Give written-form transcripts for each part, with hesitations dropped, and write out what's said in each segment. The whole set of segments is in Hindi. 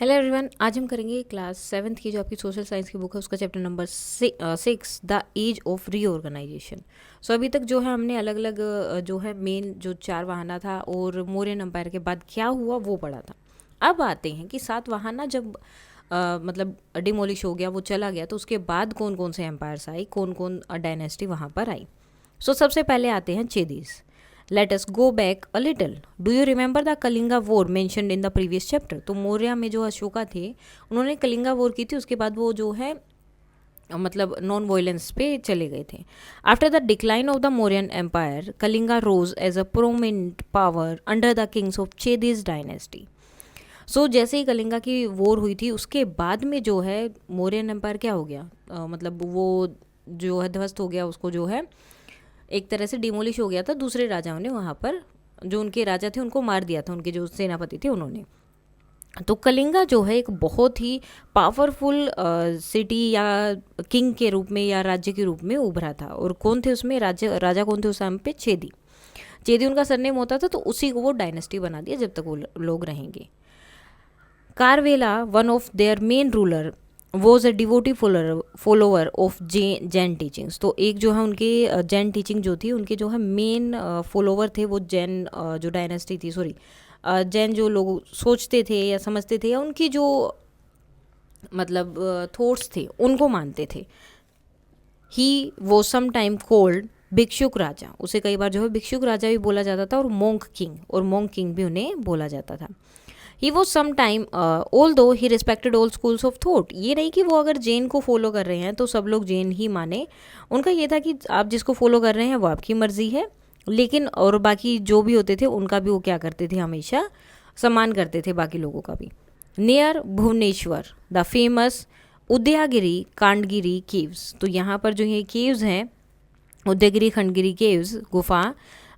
हेलो एवरीवन, आज हम करेंगे क्लास 7th की जो आपकी सोशल साइंस की बुक है उसका chapter number 6 the age of reorganisation. So अभी तक जो है हमने अलग अलग जो है मेन जो चार वाहना था और मौर्यन एम्पायर के बाद क्या हुआ वो पढ़ा था। अब आते हैं कि सात वाहना जब मतलब डिमोलिश हो गया, वो चला गया, तो उसके बाद कौन कौन से एम्पायर्स आई, कौन कौन डायनेस्टी वहाँ पर आई। सो सबसे पहले आते हैं Chedis. Let us go back a little. Do you remember the Kalinga war mentioned in the previous chapter? तो मौर्य में जो अशोका थे उन्होंने कलिंगा वॉर की थी, उसके बाद वो जो है मतलब नॉन वायलेंस पे चले गए थे। After the decline of the Mauryan empire, Kalinga rose as a prominent power under the kings of Chedis dynasty. So जैसे ही कलिंगा की वॉर हुई थी उसके बाद में जो है मौर्यन एम्पायर क्या हो गया, मतलब वो जो है ध्वस्त हो गया, उसको जो है एक तरह से डिमोलिश हो गया था। दूसरे राजाओं ने वहाँ पर जो उनके राजा थे उनको मार दिया था, उनके जो सेनापति थे उन्होंने। तो कलिंगा जो है एक बहुत ही पावरफुल सिटी या किंग के रूप में या राज्य के रूप में उभरा था। और कौन थे उसमें राजा कौन थे उस टाइम पे? चेदी। चेदी उनका सरनेम होता था, तो उसी को वो डायनेस्टी बना दिया जब तक वो लोग रहेंगे। Kharavela, one of their main ruler, was a devotee follower of Jain teachings. तो एक जो है उनके जैन टीचिंग जो थी, उनके जो है मेन फॉलोवर थे वो जैन जो डायनेस्टी थी, सॉरी जैन जो लोग सोचते थे या समझते थे या उनकी जो मतलब थॉट्स थे उनको मानते थे। ही वो सम टाइम कोल्ड भिक्षुक राजा, उसे कई बार जो है भिक्षुक राजा भी बोला जाता था, और मोंक किंग भी उन्हें बोला जाता था। He was some time although he respected all schools of thought. ये नहीं कि वो अगर जैन को फॉलो कर रहे हैं तो सब लोग जैन ही माने। उनका ये था कि आप जिसको फॉलो कर रहे हैं वो आपकी मर्जी है, लेकिन और बाकी जो भी होते थे उनका भी वो क्या करते थे, हमेशा सम्मान करते थे बाकी लोगों का भी। Near Bhubaneswar the famous Udayagiri Khandagiri caves. तो यहाँ पर जो ये केव्स हैं, उदयगिरी खंडगिरी केव्स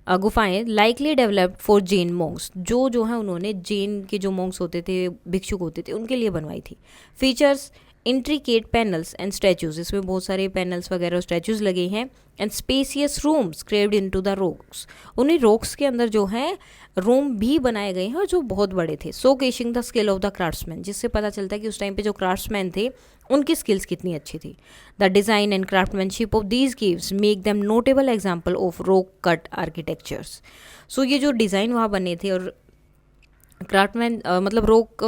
गुफाएं likely developed for Jain monks, जो है उन्होंने जैन के जो मोंक्स होते थे, भिक्षुक होते थे, उनके लिए बनवाई थी। Features intricate panels and statues, इसमें बहुत सारे पैनल्स वगैरह और स्टैचूज लगे हैं। And spacious rooms craved into the rocks, उन्हीं रॉक्स के अंदर जो है रूम भी बनाए गए हैं और जो बहुत बड़े थे। So showcasing the skill of the craftsman, जिससे पता चलता है कि उस टाइम पे जो क्राफ्ट्समैन थे उनकी स्किल्स कितनी अच्छी थी। The design and craftsmanship of these caves make them notable example of rock cut architectures. So ये जो डिज़ाइन वहाँ बने थे और क्राफ्टमैन मतलब रॉक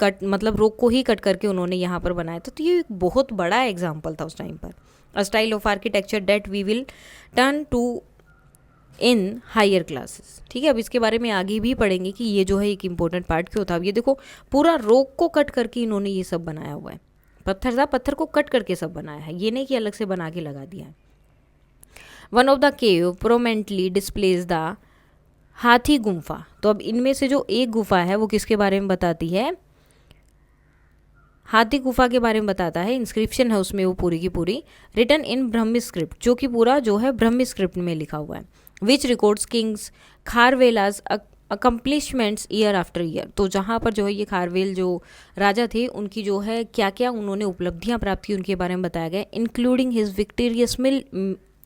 कट मतलब रॉक को ही कट करके उन्होंने यहाँ पर बनाया था, तो ये एक बहुत बड़ा एग्जाम्पल था उस टाइम पर। A style of architecture that we will turn to in higher classes. ठीक है, अब इसके बारे में आगे भी पढ़ेंगे कि ये जो है एक इम्पोर्टेंट पार्ट क्यों था। अब ये देखो, पूरा रॉक को कट करके इन्होंने ये सब बनाया हुआ है। पत्थर था, पत्थर को कट करके सब बनाया है, ये नहीं कि अलग से बना के लगा दिया है। One of the cave prominently displays the Hathi Gumpha. तो अब इनमें से जो एक गुफा है वो किसके बारे में बताती है? हाथी गुफा के बारे में बताता है। इंस्क्रिप्शन है उसमें वो पूरी की पूरी रिटन इन ब्रह्मी स्क्रिप्ट, जो कि पूरा जो है ब्रह्मी स्क्रिप्ट में लिखा हुआ है। Which records kings Kharavela's accomplishments year after year. तो जहाँ पर जो है ये खारवेल जो राजा थे उनकी जो है क्या क्या उन्होंने उपलब्धियाँ प्राप्त की उनके बारे में बताया गया, including his victorious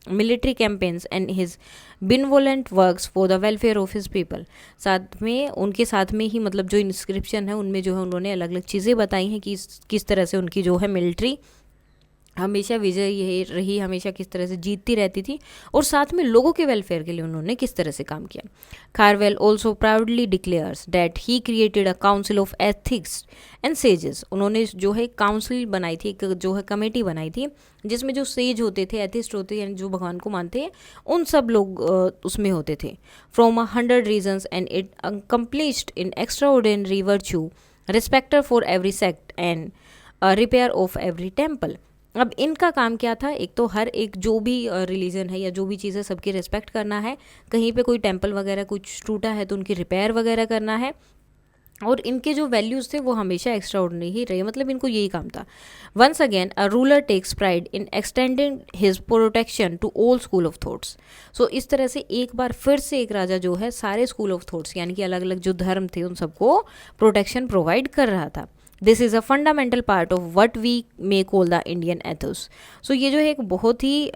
military campaigns and his benevolent works for the welfare of his people. साथ में उनके साथ में ही मतलब जो इंस्क्रिप्शन है उनमें जो है उन्होंने अलग अलग चीज़ें बताई हैं कि किस तरह से उनकी जो है मिलिट्री हमेशा विजयी रही, हमेशा किस तरह से जीतती रहती थी, और साथ में लोगों के वेलफेयर के लिए उन्होंने किस तरह से काम किया। Kharavela also proudly declares that he created a council of ethics and sages. उन्होंने जो है काउंसिल बनाई थी, एक जो है कमेटी बनाई थी, जिसमें जो सेज होते थे, एथिस्ट होते यानी जो भगवान को मानते हैं, उन सब लोग उसमें होते थे। From 100 reasons and it accomplished in extraordinary virtue, respecter for every sect and repair of every temple. अब इनका काम क्या था? एक तो हर एक जो भी रिलीजन है या जो भी चीज़ है सबकी रिस्पेक्ट करना है, कहीं पे कोई टेम्पल वगैरह कुछ टूटा है तो उनकी रिपेयर वगैरह करना है, और इनके जो वैल्यूज़ थे वो हमेशा एक्स्ट्रा ऑर्डिनरी ही रहे, मतलब इनको यही काम था। Once again a ruler takes pride in extending his protection to all school of thoughts. So इस तरह से एक बार फिर से एक राजा जो है सारे स्कूल ऑफ थॉट्स यानी कि अलग अलग जो धर्म थे उन सबको प्रोटेक्शन प्रोवाइड कर रहा था। This is a fundamental part of what we may call the Indian ethos. So ये जो है एक बहुत ही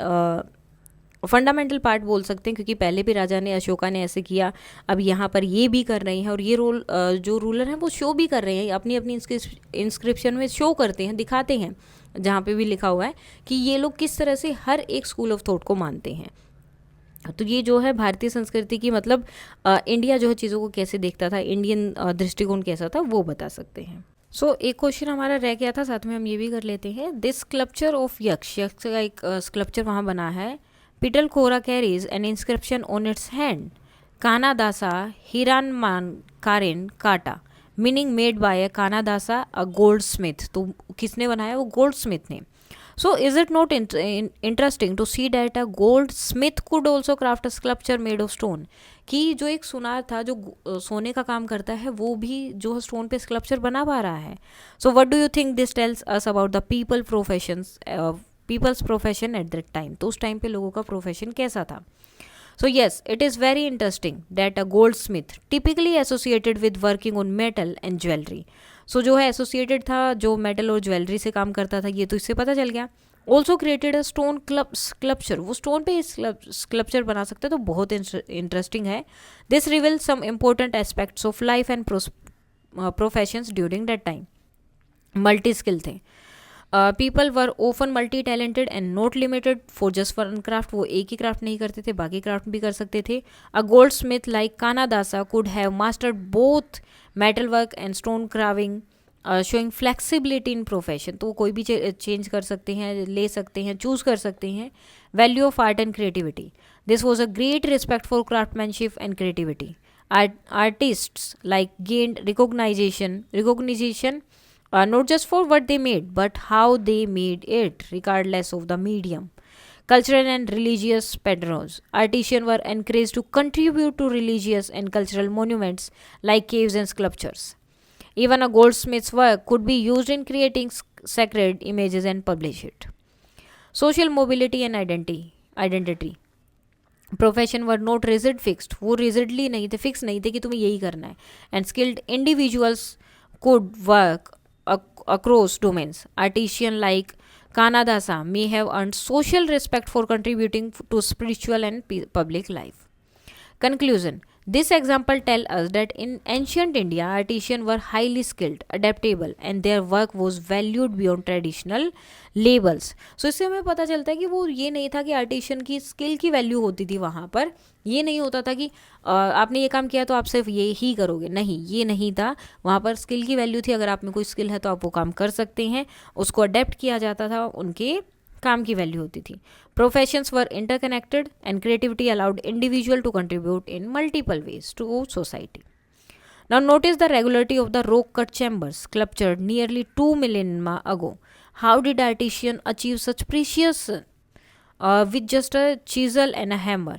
फंडामेंटल पार्ट बोल सकते हैं, क्योंकि पहले भी राजा ने, अशोका ने ऐसे किया, अब यहाँ पर ये भी कर रहे हैं, और ये रोल जो रूलर हैं वो शो भी कर रहे हैं, अपनी अपनी इंस्क्रिप्शन में शो करते हैं, दिखाते हैं, जहाँ पे भी लिखा हुआ है कि ये लोग किस तरह से हर एक स्कूल ऑफ थॉट को मानते हैं। तो ये जो है भारतीय संस्कृति की, मतलब इंडिया जो है चीज़ों को कैसे देखता था, इंडियन दृष्टिकोण कैसा था, वो बता सकते हैं। सो एक क्वेश्चन हमारा रह गया था, साथ में हम ये भी कर लेते हैं। दिस स्कल्पचर ऑफ यक्ष, यक्ष का एक स्कल्पचर वहाँ बना है। Pitalkhora carries an inscription on its hand, Kanhadasa हिरानमान कारेन काटा, meaning made by a Kanhadasa a goldsmith. तो किसने बनाया? वो गोल्ड स्मिथ ने। So is it not interesting to see that a goldsmith could also craft a sculpture made of stone? कि जो एक सुनार था जो सोने का काम करता है, वो भी जो स्टोन पे स्कल्पचर बना पा रहा है। So what do you think this tells us about the people's profession at that time? तो उस टाइम पे लोगों का प्रोफेशन कैसा था? So yes, it is very interesting that a goldsmith, typically associated with working on metal and jewelry, so जो है एसोसिएटेड था, जो मेटल और ज्वेलरी से काम करता था, ये तो इससे पता चल गया। Also created a stone sculpture, वो स्टोन पे स्कल्पचर बना सकते हैं, तो बहुत इंटरेस्टिंग है। This reveal some important aspects of life and professions during that time. Multi skill थे, people were often multi talented and not limited for just one craft, वो एक ही क्राफ्ट नहीं करते थे, बाकी क्राफ्ट भी कर सकते थे। A goldsmith like Kanhadasa could have mastered both metal work and stone carving, showing flexibility in profession. तो कोई भी चेंज कर सकते हैं, ले सकते हैं, चूज कर सकते हैं। Value of art and creativity, this was a great respect for craftsmanship and creativity. Artists like gained recognition not just for what they made, but how they made it, regardless of the medium. Cultural and religious patterns, artisans were encouraged to contribute to religious and cultural monuments like caves and sculptures. Even a goldsmith's work could be used in creating sacred images and publish it. Social mobility and identity. Profession were not rigid fixed, वो रिजिडली नहीं थे, फिक्स नहीं थे कि तुम्हें यही करना है। And skilled individuals could work across domains. Artisan like Kanadasa may have earned social respect for contributing to spiritual and public life. Conclusion, this example tells us that in ancient India, artisans were highly skilled, adaptable, and their work was valued beyond traditional labels. So इससे हमें पता चलता है कि वो ये नहीं था कि आर्टिशियन की स्किल की वैल्यू होती थी वहाँ पर, ये नहीं होता था कि आपने ये काम किया तो आप सिर्फ ये ही करोगे, नहीं, ये नहीं था। वहाँ पर स्किल की वैल्यू थी, अगर आप में कोई स्किल है तो आप वो काम कर सकते हैं, उसको अडेप्ट किया जाता था, उनके काम की वैल्यू होती थी। Professions were interconnected and creativity allowed individual to contribute in multiple ways to society. Now notice the regularity of the rock cut chambers sculptured nearly 2 millennia ago. How did artisan achieve such precision with just a chisel and a hammer?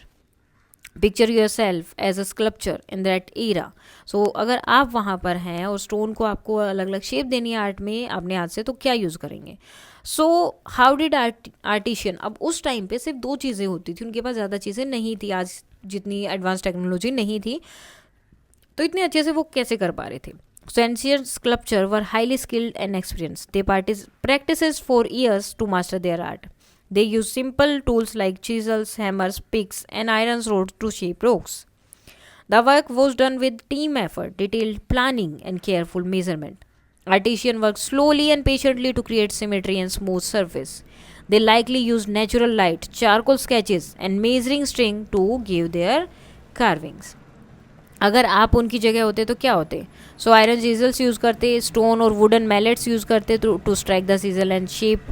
Picture yourself as a sculpture in that era. So अगर आप वहाँ पर हैं और स्टोन को आपको अलग अलग शेप देनी है आर्ट में अपने हाथ से, तो क्या यूज़ करेंगे? सो हाउ डिड आर्टिशियन, अब उस टाइम पे सिर्फ 2 चीज़ें होती थी, उनके पास ज़्यादा चीज़ें नहीं थी, आज जितनी एडवांस टेक्नोलॉजी नहीं थी, तो इतने अच्छे से वो कैसे कर पा रहे थे? So ancient sculpture were highly skilled and experienced. They practices for years to master their art. They used simple tools like chisels, hammers, picks, and iron rods to shape rocks. The work was done with team effort, detailed planning, and careful measurement. Artisans worked slowly and patiently to create symmetry and smooth surface. They likely used natural light, charcoal sketches, and measuring string to give their carvings. अगर आप उनकी जगह होते तो क्या होते? सो आयरन चीजल्स यूज़ करते, स्टोन और वुडन मैलेट्स यूज़ करते to strike the chisel and shape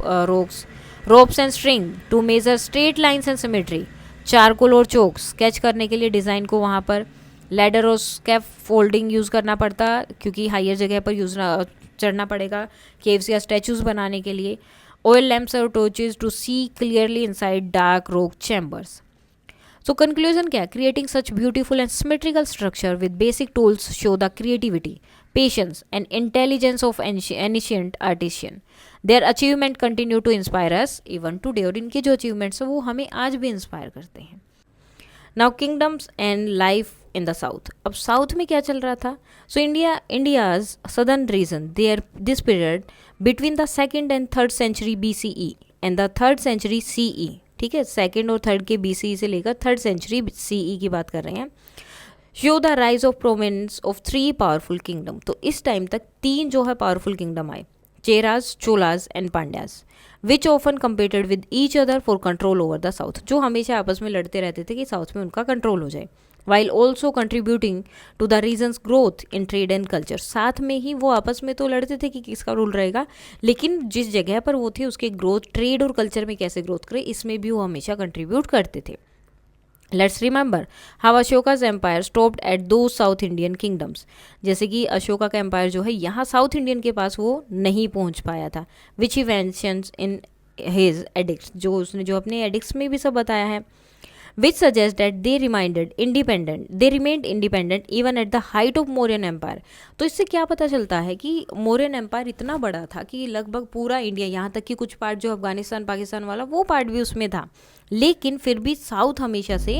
ropes and string to measure straight lines and symmetry, charcoal और चोक स्केच करने के लिए डिज़ाइन को वहाँ पर, लैडर और स्कैफ फोल्डिंग यूज़ करना पड़ता क्योंकि हायर जगह पर चढ़ना पड़ेगा केव्स या स्टैचूज बनाने के लिए, ऑयल लैम्प्स और torches to see clearly inside dark rock chambers. So conclusion क्या? Creating such beautiful and symmetrical structure with basic tools show the creativity, patience and intelligence of ancient artisan. Their achievement continue to inspire us even today. और इनके जो achievements हैं वो हमें आज भी inspire करते हैं। Now kingdoms and life in the south. अब साउथ में क्या चल रहा था? So India's southern region, this period between the 2nd and 3rd century BCE and the 3rd century CE ठीक है, सेकेंड और थर्ड के BCE से लेकर थर्ड सेंचुरी CE की बात कर रहे हैं। Show the rise of prominence of 3 powerful kingdom, तो इस टाइम तक 3 जो है पावरफुल किंगडम आए, Cheras, Cholas and Pandyas, which often competed with each other for control over the south, जो हमेशा आपस में लड़ते रहते थे कि साउथ में उनका कंट्रोल हो जाए, while also contributing to the region's growth in trade and culture. साथ में ही वो आपस में तो लड़ते थे कि किसका रूल रहेगा, लेकिन जिस जगह पर वो थे उसके ग्रोथ, ट्रेड और कल्चर में कैसे ग्रोथ करे, इसमें भी वो हमेशा कंट्रीब्यूट करते थे। Let's remember how Ashoka's empire stopped at दो साउथ इंडियन किंगडम्स, जैसे कि अशोका का एम्पायर जो है यहाँ साउथ इंडियन के पास वो नहीं पहुँच पाया था, विच ही मेंशन्स इन हिज एडिक्ट्स, जो उसने जो अपने एडिक्ट्स में भी सब बताया है, which suggests that they remained independent even at the height of Mauryan Empire। तो इससे क्या पता चलता है कि मौर्यन एम्पायर इतना बड़ा था कि लगभग पूरा इंडिया, यहाँ तक कि कुछ पार्ट जो अफगानिस्तान पाकिस्तान वाला वो पार्ट भी उसमें था, लेकिन फिर भी साउथ हमेशा से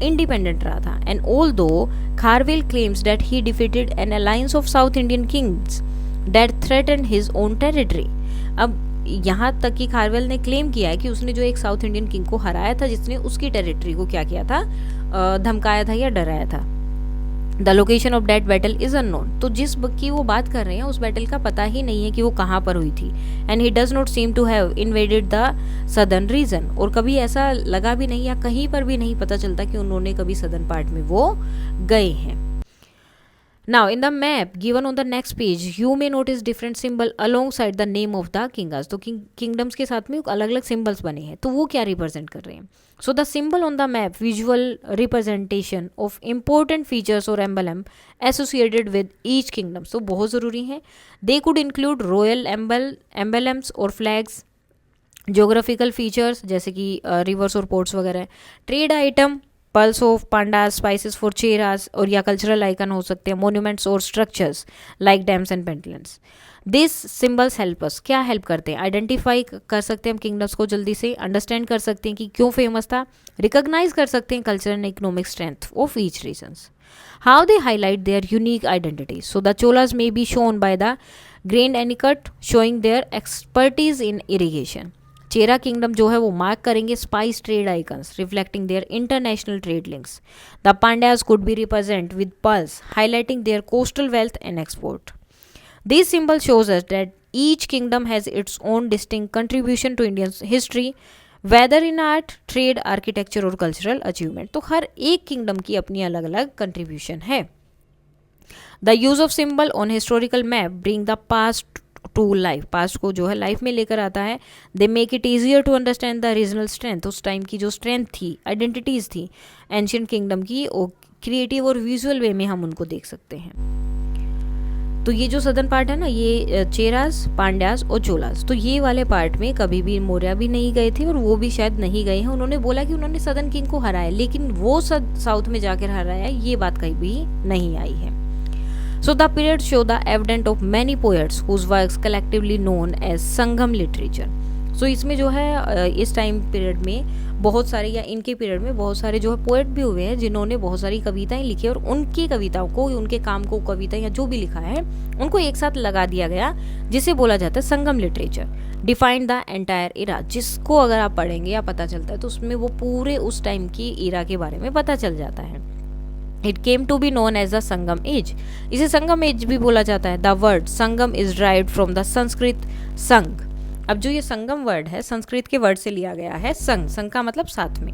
इंडिपेंडेंट रहा था। एंड ऑल दो Kharavela claims that he defeated N alliance of south Indian Kings that threatened his own territory. अब यहाँ तक कि खारवेल ने क्लेम किया है कि उसने जो एक साउथ इंडियन किंग को हराया था जिसने उसकी टेरिटरी को क्या किया था, धमकाया था या डराया था। The location of that battle is unknown, तो जिस की वो बात कर रहे हैं उस बैटल का पता ही नहीं है कि वो कहाँ पर हुई थी। And he does not seem to have invaded the southern region, और कभी ऐसा लगा भी नहीं या कहीं पर भी नहीं पता चलता कि उन्होंने कभी सदर्न पार्ट में वो गए हैं। Now in the map given on the next page you may notice different symbol alongside the name of the kingdoms, तो kingdoms के साथ में अलग अलग symbols बने हैं, तो वो क्या represent कर रहे हैं। So the symbol on the map visual representation of important features or emblem associated with each kingdom, so बहुत ज़रूरी हैं। They could include royal emblems और flags, geographical features जैसे कि rivers और ports वगैरह, trade item, pearls of Pandyas, spices for Cheras, और या कल्चरल आइकन हो सकते हैं, मोन्यूमेंट्स और structures like dams and paintings. This symbols help us, क्या हेल्प करते हैं, आइडेंटिफाई कर सकते हैं हम किंगडम्स को जल्दी से, अंडरस्टैंड कर सकते हैं कि क्यों फेमस था, रिकॉग्नाइज कर सकते हैं cultural and economic strength of each regions, how they highlight their unique identity. So the Cholas may be shown by the grand anicut showing their expertise in irrigation. Chera kingdom जो है वो मार्क करेंगे spice trade icons reflecting their international trade links. The Pandyas could be represent with pearls highlighting their coastal wealth and export. This symbol shows us that each kingdom has its own distinct contribution to Indian history, whether in art, trade, architecture और कल्चरल अचीवमेंट। तो हर एक किंगडम की अपनी अलग अलग कंट्रीब्यूशन है। The use of symbol on historical map bring the past to life, past को जो है लाइफ में लेकर आता है। They make it easier to understand the regional strength, उस टाइम की जो स्ट्रेंथ थी, आइडेंटिटीज थी एंशियंट किंगडम की, और क्रिएटिव और विजुअल वे में हम उनको देख सकते हैं। तो ये जो सदर्न पार्ट है ना, ये चेरास, पांड्यास और चोलास, तो ये वाले पार्ट में कभी भी मौर्य भी नहीं गए थे और वो भी शायद नहीं गए हैं। उन्होंने बोला कि उन्होंने सदर्न किंग को हराया, लेकिन वो साउथ में जाकर हराया, ये बात कहीं भी नहीं आई है। So the period show the advent of many poets whose works collectively known as Sangam literature। So इसमें जो है इस टाइम पीरियड में बहुत सारे, या इनके पीरियड में बहुत सारे जो है पोएट भी हुए हैं जिन्होंने बहुत सारी कविताएं लिखी, और उनकी कविताओं को, उनके काम को, कविता या जो भी लिखा है उनको एक साथ लगा दिया गया, जिसे बोला जाता है संगम लिटरेचर। डिफाइंड द एंटायर इरा, जिसको अगर आप पढ़ेंगे या पता चलता है तो उसमें वो पूरे उस टाइम की इरा के बारे में पता चल जाता है। It came to be known as the Sangam age, इसे संगम एज भी बोला जाता है। The word Sangam is derived from the Sanskrit sang. अब जो ये संगम वर्ड है संस्कृत के वर्ड से लिया गया है, संग, संग का मतलब साथ में,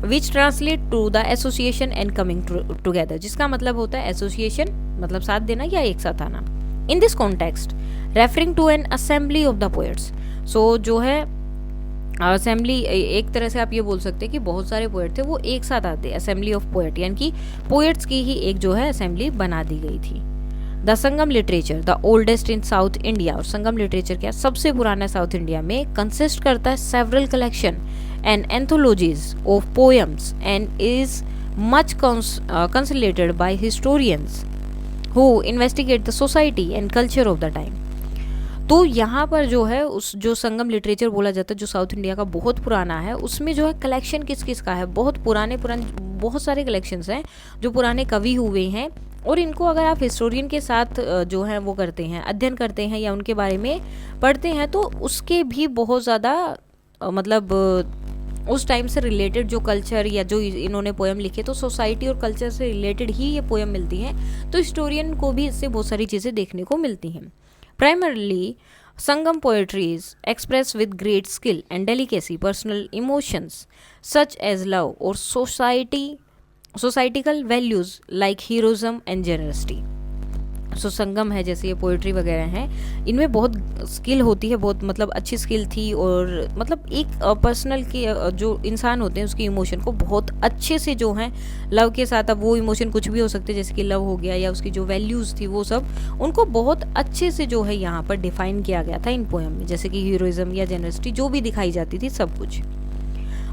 which translate to the association and coming together, जिसका मतलब होता है एसोसिएशन मतलब साथ देना या एक साथ आना। In this context referring to an assembly of the poets, so जो है असेंबली, एक तरह से आप ये बोल सकते हैं कि बहुत सारे पोएट थे वो एक साथ आते, असेंबली ऑफ पोएट, यानी कि पोएट्स की ही एक जो है असेंबली बना दी गई थी। The Sangam literature the oldest in south India, और संगम लिटरेचर क्या सबसे पुराना साउथ इंडिया में, कंसिस्ट करता है several collection and anthologies of poems and is much consulted by historians who investigate the society and culture of the time. तो यहाँ पर जो है उस जो संगम लिटरेचर बोला जाता है जो साउथ इंडिया का बहुत पुराना है, उसमें जो है कलेक्शन किस किस का है, बहुत पुराने बहुत सारे कलेक्शंस हैं जो पुराने कवि हुए हैं, और इनको अगर आप हिस्टोरियन के साथ जो है वो करते हैं, अध्ययन करते हैं या उनके बारे में पढ़ते हैं, तो उसके भी बहुत ज़्यादा मतलब उस टाइम से रिलेटेड जो कल्चर या जो इन्होंने पोएम लिखे तो सोसाइटी और कल्चर से रिलेटेड ही ये पोएम मिलती हैं, तो हिस्टोरियन को भी इससे बहुत सारी चीज़ें देखने को मिलती हैं। Primarily Sangam poetries express with great skill and delicacy personal emotions such as love और societal values like heroism and generosity. So Sangam है, जैसे ये पोइट्री वगैरह हैं, इनमें बहुत स्किल होती है, बहुत मतलब अच्छी स्किल थी, और मतलब एक पर्सनल के जो इंसान होते हैं उसकी इमोशन को बहुत अच्छे से जो है लव के साथ, अब वो इमोशन कुछ भी हो सकते हैं, जैसे कि लव हो गया या उसकी जो वैल्यूज़ थी वो सब, उनको बहुत अच्छे से जो है यहाँ पर डिफाइन किया गया था इन पोएम में, जैसे कि हीरोइज्म या जेनरसिटी जो भी दिखाई जाती थी सब कुछ।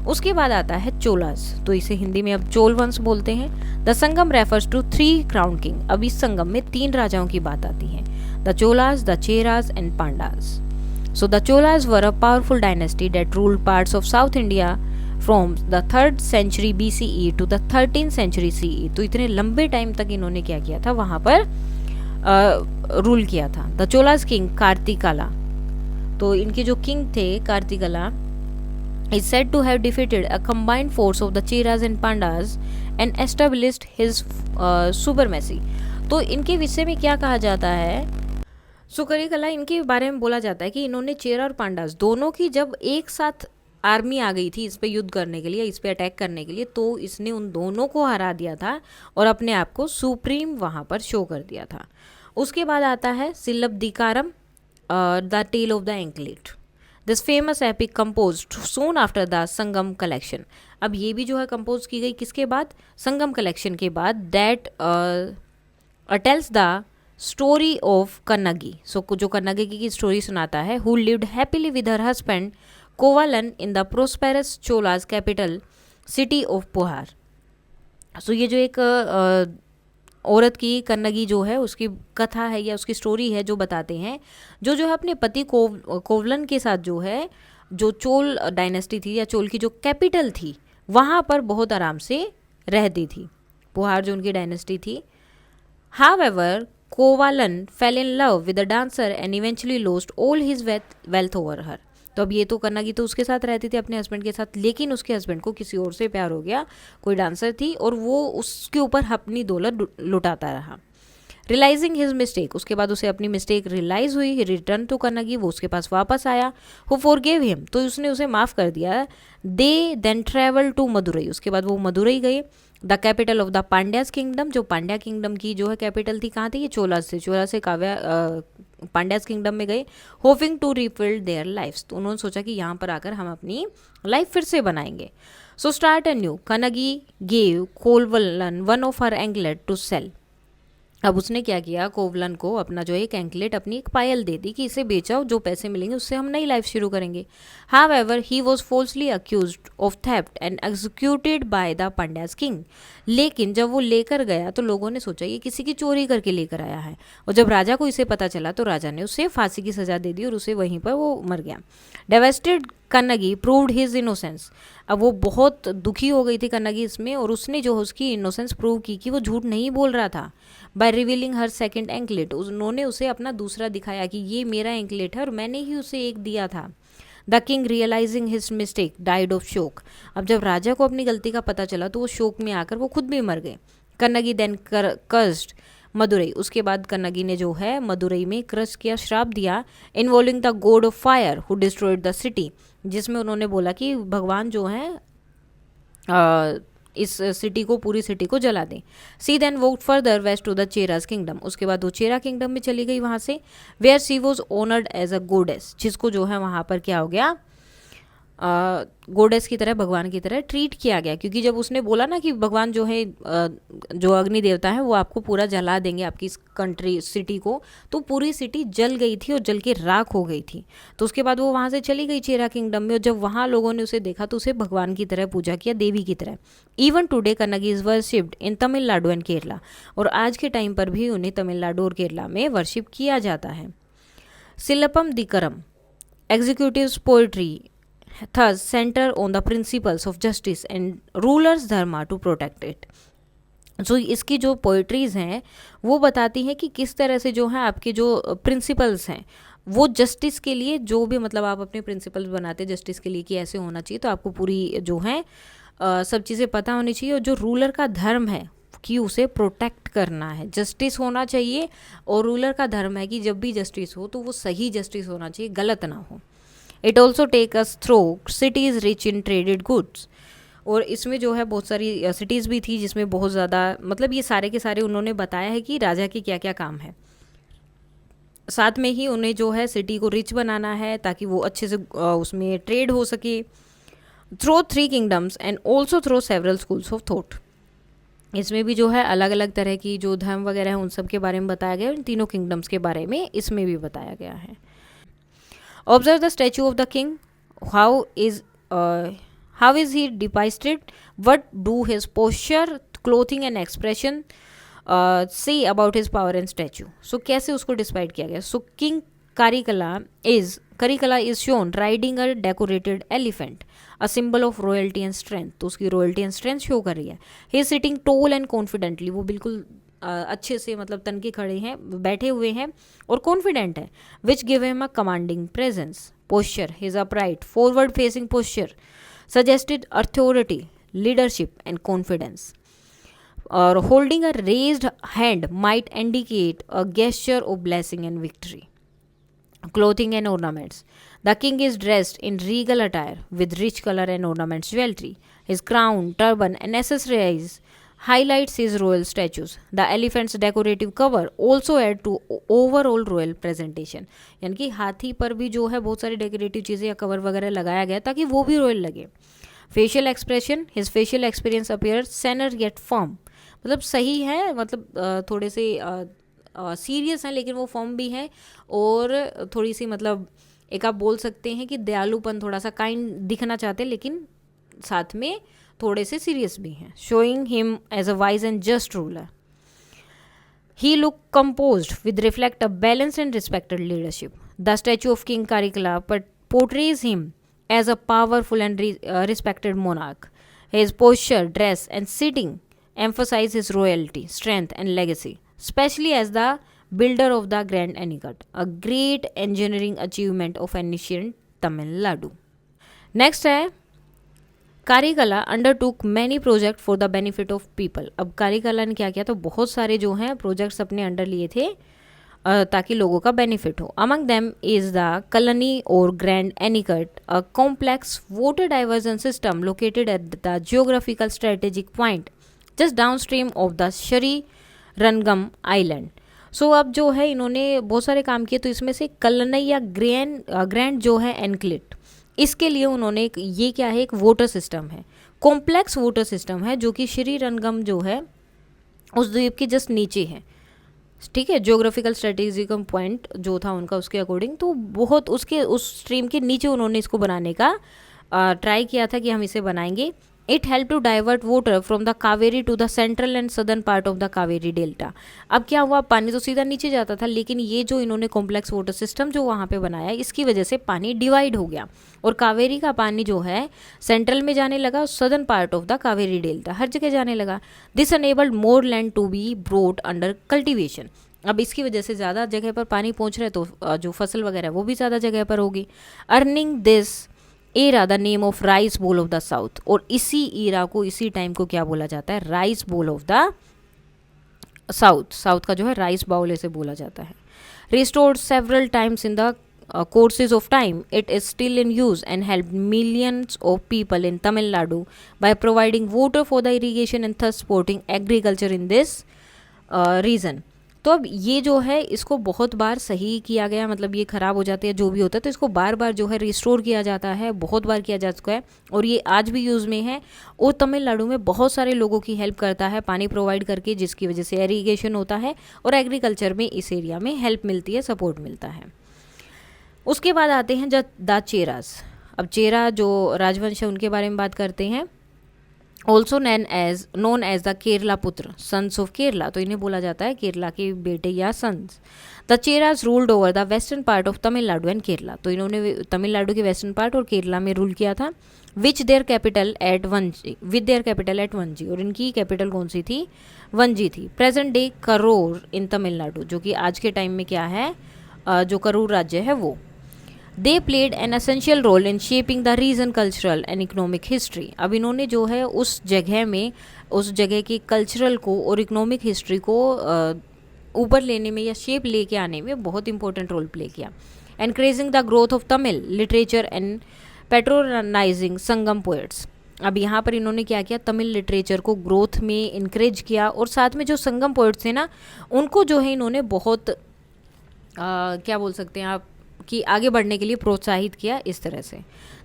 उसके बाद आता है चोलास, तो इसे हिंदी में अब चोल वंश बोलते हैं। The Sangam refers to 3 crown king. अब इस संगम में 3 राजाओं की बात आती है, the Cholas, the Cheras and Pandyas. So the Cholas were a powerful dynasty that ruled parts of south India from the 3rd century BCE to the 13th century CE। तो इतने लंबे टाइम तक इन्होंने क्या किया था, वहां पर रूल किया था। द चोलास किंग कार्तिकाला, तो इनके जो किंग थे कार्तिकाला is said to have defeated a combined force of the Cheras and Pandas and established his supremacy। तो इनके विषय में क्या कहा जाता है, सुकरिकला, इनके बारे में बोला जाता है कि इन्होंने चेरा और पांडास दोनों की जब एक साथ आर्मी आ गई थी इस पे युद्ध करने के लिए, इस पे अटैक करने के लिए, तो इसने उन दोनों को हरा दिया था और अपने आप को सुप्रीम वहाँ पर शो कर दिया था। उसके बाद आता है Silappatikaram, the tale of the anklet. This famous epic composed soon after the Sangam collection. अब ये भी जो है कंपोज की गई किसके बाद, संगम कलेक्शन के बाद। That tells the story of Kannagi. So जो कन्नगी की स्टोरी सुनाता है, who lived happily with her husband Kovalan in the prosperous Cholas capital city of Puhar. So ये जो एक औरत की कन्नगी जो है उसकी कथा है या उसकी स्टोरी है, जो बताते हैं जो है अपने पति कोवलन के साथ जो है, जो चोल डायनेस्टी थी या चोल की जो कैपिटल थी वहाँ पर बहुत आराम से रहती थी, पुहार जो उनकी डायनेस्टी थी। However Kovalan fell in love with a dancer and eventually lost all his wealth over her. तो अब ये तो कन्नगी तो उसके साथ रहती थी अपने हस्बैंड के साथ, लेकिन उसके हस्बैंड को किसी और से प्यार हो गया, कोई डांसर थी, और वो उसके ऊपर अपनी दौलत लुटाता रहा। रियलाइजिंग हिज मिस्टेक, उसके बाद उसे अपनी मिस्टेक रियलाइज हुई, ही रिटर्न टू कन्नगी, वो उसके पास वापस आया। हु फॉरगिव हिम, तो उसने उसे माफ़ कर दिया। दे देन ट्रेवल टू मदुरई, उसके बाद वो मदुरई गए। The capital of the Pandyas kingdom, जो पांड्या किंगडम की जो है कैपिटल थी, कहाँ थी, ये चोला से काव्या पांड्यास किंगडम में गए। Hoping to rebuild their lifes, तो उन्होंने सोचा कि यहाँ पर आकर हम अपनी लाइफ फिर से बनाएंगे। So start a new, Kannagi gave Kovalan one of her anklet to sell. अब उसने क्या किया, कोवलन को अपना जो एक एंकलेट, अपनी एक पायल दे दी कि इसे बेचाओ, जो पैसे मिलेंगे उससे हम नई लाइफ शुरू करेंगे। However he was falsely accused of theft and executed by the Pandyas king. लेकिन जब वो लेकर गया तो लोगों ने सोचा ये किसी की चोरी करके लेकर आया है, और जब राजा को इसे पता चला तो राजा ने उसे फांसी की सजा दे दी और उसे वहीं पर वो मर गया। Devastated Kannagi proved his innocence. अब वो बहुत दुखी हो गई थी कन्नगी इसमें, और उसने जो उसकी इनोसेंस प्रूव की कि वो झूठ नहीं बोल रहा था। बाय रिवीलिंग हर सेकेंड एंकलेट, उन्होंने उसे अपना दूसरा दिखाया कि ये मेरा एंकलेट है और मैंने ही उसे एक दिया था। The king realising his mistake died of शोक। अब जब राजा को अपनी गलती का पता चला तो वो शोक में आकर वो खुद भी मर गए। कन्नगी देन कर्स्ड मदुरई, उसके बाद कन्नगी ने जो है मदुरई में क्रश किया, श्राप दिया। Involving the god of fire who destroyed the city, जिसमें उन्होंने बोला कि भगवान जो है इस सिटी को, पूरी सिटी को जला दें। She then walked further west to the Cheras kingdom, उसके बाद वो चेरा किंगडम में चली गई वहाँ से। Where she was honoured as a goddess, जिसको जो है वहाँ पर क्या हो गया, गोडेस की तरह, भगवान की तरह ट्रीट किया गया। क्योंकि जब उसने बोला ना कि भगवान जो है जो अग्नि देवता है वो आपको पूरा जला देंगे आपकी इस कंट्री सिटी को, तो पूरी सिटी जल गई थी और जल के राख हो गई थी। तो उसके बाद वो वहाँ से चली गई चेरा किंगडम में, और जब वहाँ लोगों ने उसे देखा तो उसे भगवान की तरह पूजा किया, देवी की तरह। Even today Kannagi is worshipped in Tamil Nadu and Kerala, और आज के टाइम पर भी उन्हें तमिलनाडु और केरला में वर्शिप किया जाता है। Silappatikaram executive poetry thus center on the principles of justice and rulers dharma to protect it। सो इसकी जो पोइट्रीज़ हैं वो बताती हैं कि किस तरह से जो है आपके जो प्रिंसिपल्स हैं, वो जस्टिस के लिए जो भी मतलब आप अपने प्रिंसिपल्स बनाते हैं जस्टिस के लिए कि ऐसे होना चाहिए, तो आपको पूरी जो है सब चीज़ें पता होनी चाहिए। और जो रूलर का धर्म है कि उसे प्रोटेक्ट करना है, जस्टिस होना चाहिए, और रूलर का धर्म है कि जब भी जस्टिस हो तो वो सही जस्टिस होना चाहिए, गलत ना हो। It also take us through cities rich in traded goods. और इसमें जो है बहुत सारी सिटीज़ भी थी जिसमें बहुत ज़्यादा मतलब ये सारे के सारे उन्होंने बताया है कि राजा के क्या क्या काम है। साथ में ही उन्हें जो है सिटी को रिच बनाना है ताकि वो अच्छे से उसमें ट्रेड हो सके, through 3 kingdoms and also through several schools of thought. इसमें भी जो है अलग अलग तरह की जो धर्म वगैरह है उन सब के बारे में बताया गया है, उन तीनों किंगडम्स के बारे में इसमें भी बताया गया है। Observe the statue of the king, how is he depicted, what do his posture, clothing and expression say about his power and statue. So कैसे उसको डिस्क्राइब किया गया। So king Karikala is shown riding a decorated elephant, a symbol of royalty and strength. तो उसकी रॉयल्टी एंड स्ट्रेंथ शो कर रही है। He is sitting tall and confidently, वो बिल्कुल अच्छे से मतलब तन के खड़े हैं, बैठे हुए हैं और कॉन्फिडेंट है। Which give him a commanding presence. Posture, his upright forward facing posture suggested authority, leadership and confidence. Or holding a raised hand might indicate a gesture of blessing and victory. Clothing and ornaments. The king is dressed in regal attire with rich color and ornaments jewelry. His crown, turban and accessories highlights his royal statues. The elephant's decorative cover also add to overall royal presentation. यानी कि हाथी पर भी जो है बहुत सारी डेकोरेटिव चीज़ें या कवर वगैरह लगाया गया ताकि वो भी रॉयल लगे। Facial expression, his facial experience appear सेनर येट फर्म, मतलब सही है, मतलब थोड़े से सीरियस हैं लेकिन वो फर्म भी है, और थोड़ी सी मतलब एक आप बोल सकते हैं कि दयालुपन, थोड़ा सा काइंड दिखना चाहते हैं लेकिन साथ में थोड़े से सीरियस भी हैं। Showing him as a wise and just ruler. He looked composed with reflect a balanced and respected leadership. The statue of King Karikala portrays him as a powerful and respected monarch. His posture, dress, and sitting emphasize his royalty, strength, and legacy, especially as the builder of the Grand Anicut, a great engineering achievement of ancient Tamil Nadu. Next है Karikala undertook many project for the benefit of people. अब कारिकला ने क्या किया, तो बहुत सारे जो हैं प्रोजेक्ट्स अपने अंडर लिए थे ताकि लोगों का बेनिफिट हो। अमंग देम इज द कलनी और grand anicut, a complex water diversion system located at the geographical strategic point just down stream of the शरी रनगम आइलैंड। सो अब जो है इन्होंने बहुत सारे काम किए, तो इसमें से कलनई या ग्रैंड जो है एनक्लेट, इसके लिए उन्होंने ये क्या है, एक वाटर सिस्टम है, कॉम्प्लेक्स वाटर सिस्टम है जो कि श्री रनगम जो है उस द्वीप के जस्ट नीचे है। ठीक है, ज्योग्राफिकल स्ट्रेटेजिकल पॉइंट जो था उनका उसके अकॉर्डिंग, तो बहुत उसके उस स्ट्रीम के नीचे उन्होंने इसको बनाने का ट्राई किया था कि हम इसे बनाएंगे। It help to divert water from the Kaveri to the central and southern part of the Kaveri delta. अब क्या हुआ, पानी तो सीधा नीचे जाता था, लेकिन ये जो इन्होंने कॉम्प्लेक्स वाटर सिस्टम जो वहाँ पे बनाया, इसकी वजह से पानी डिवाइड हो गया और कावेरी का पानी जो है सेंट्रल में जाने लगा, southern part of the Kaveri delta हर जगह जाने लगा। This enabled more land to be brought under cultivation. अब इसकी वजह से ज़्यादा जगह पर पानी पहुँच रहा है, तो जो फसल वगैरह वो भी ज़्यादा जगह पर होगी। Earning this era the name of rice bowl of the south, और इसी एरा को, इसी टाइम को क्या बोला जाता है, rice bowl of the south. South का जो है राइस बाउल ऐसे बोला जाता है। Restored several times in the courses of time, it is still in use and helped millions of people in Tamil Nadu by providing water for the irrigation and thus supporting agriculture in this region. तो अब ये जो है इसको बहुत बार सही किया गया, मतलब ये ख़राब हो जाती है जो भी होता है, तो इसको बार बार जो है रिस्टोर किया जाता है, बहुत बार किया जा चुका है और ये आज भी यूज़ में है। और तमिलनाडु में बहुत सारे लोगों की हेल्प करता है पानी प्रोवाइड करके, जिसकी वजह से इरिगेशन होता है और एग्रीकल्चर में इस एरिया में हेल्प मिलती है, सपोर्ट मिलता है। उसके बाद आते हैं द चेरास। अब चेरा जो राजवंश है उनके बारे में बात करते हैं। Also known as the Kerala putra, sons of Kerala, तो इन्हें बोला जाता है केरला के बेटे या sons. The Cheras ruled over the western part of Tamil Nadu and Kerala, तो इन्होंने तमिलनाडु के वेस्टर्न पार्ट और केरला में रूल किया था। विद देयर कैपिटल एट वंजी, और इनकी कैपिटल कौन सी थी, वंजी थी। प्रेजेंट डे करोर इन तमिलनाडु, जो कि आज के टाइम में क्या है, जो करूर राज्य है वो। They played an essential role in shaping the region cultural and economic history. अब इन्होंने जो है उस जगह में उस जगह की कल्चरल को और इकोनॉमिक हिस्ट्री को ऊपर लेने में या शेप लेके आने में बहुत इंपॉर्टेंट रोल प्ले किया। Encouraging the growth of Tamil literature and patronising Sangam poets. अब यहाँ पर इन्होंने क्या किया, तमिल लिटरेचर को ग्रोथ में इनक्रेज किया और साथ में जो संगम पोएट्स थे ना उनको जो है इन्होंने बहुत क्या बोल सकते हैं आप कि आगे बढ़ने के लिए प्रोत्साहित किया इस तरह से।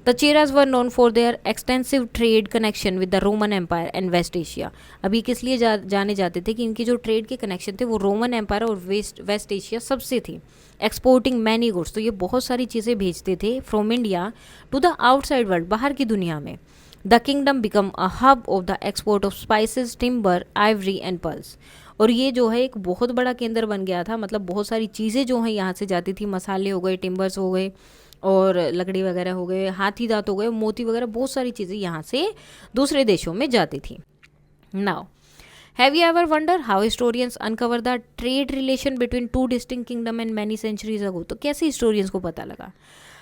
The Cheras were known for their extensive trade connection with the Roman empire and west Asia. अभी किस लिए जाने जाते थे कि इनकी जो ट्रेड के कनेक्शन थे वो रोमन एम्पायर और वेस्ट एशिया सबसे थी। एक्सपोर्टिंग मैनी गुड्स, तो ये बहुत सारी चीज़ें भेजते थे from India to the outside world, बाहर की दुनिया में। The kingdom become a hub of the export of spices, timber, ivory and pearls. और ये जो है एक बहुत बड़ा केंद्र बन गया था, मतलब बहुत सारी चीज़ें जो हैं यहाँ से जाती थी, मसाले हो गए, टिम्बर्स हो गए और लकड़ी वगैरह हो गए, हाथी दांत हो गए, मोती वगैरह, बहुत सारी चीज़ें यहाँ से दूसरे देशों में जाती थी। Now have you ever wonder how historians uncover the trade relation between two distinct kingdom and many centuries ago. तो कैसे हिस्टोरियंस को पता लगा?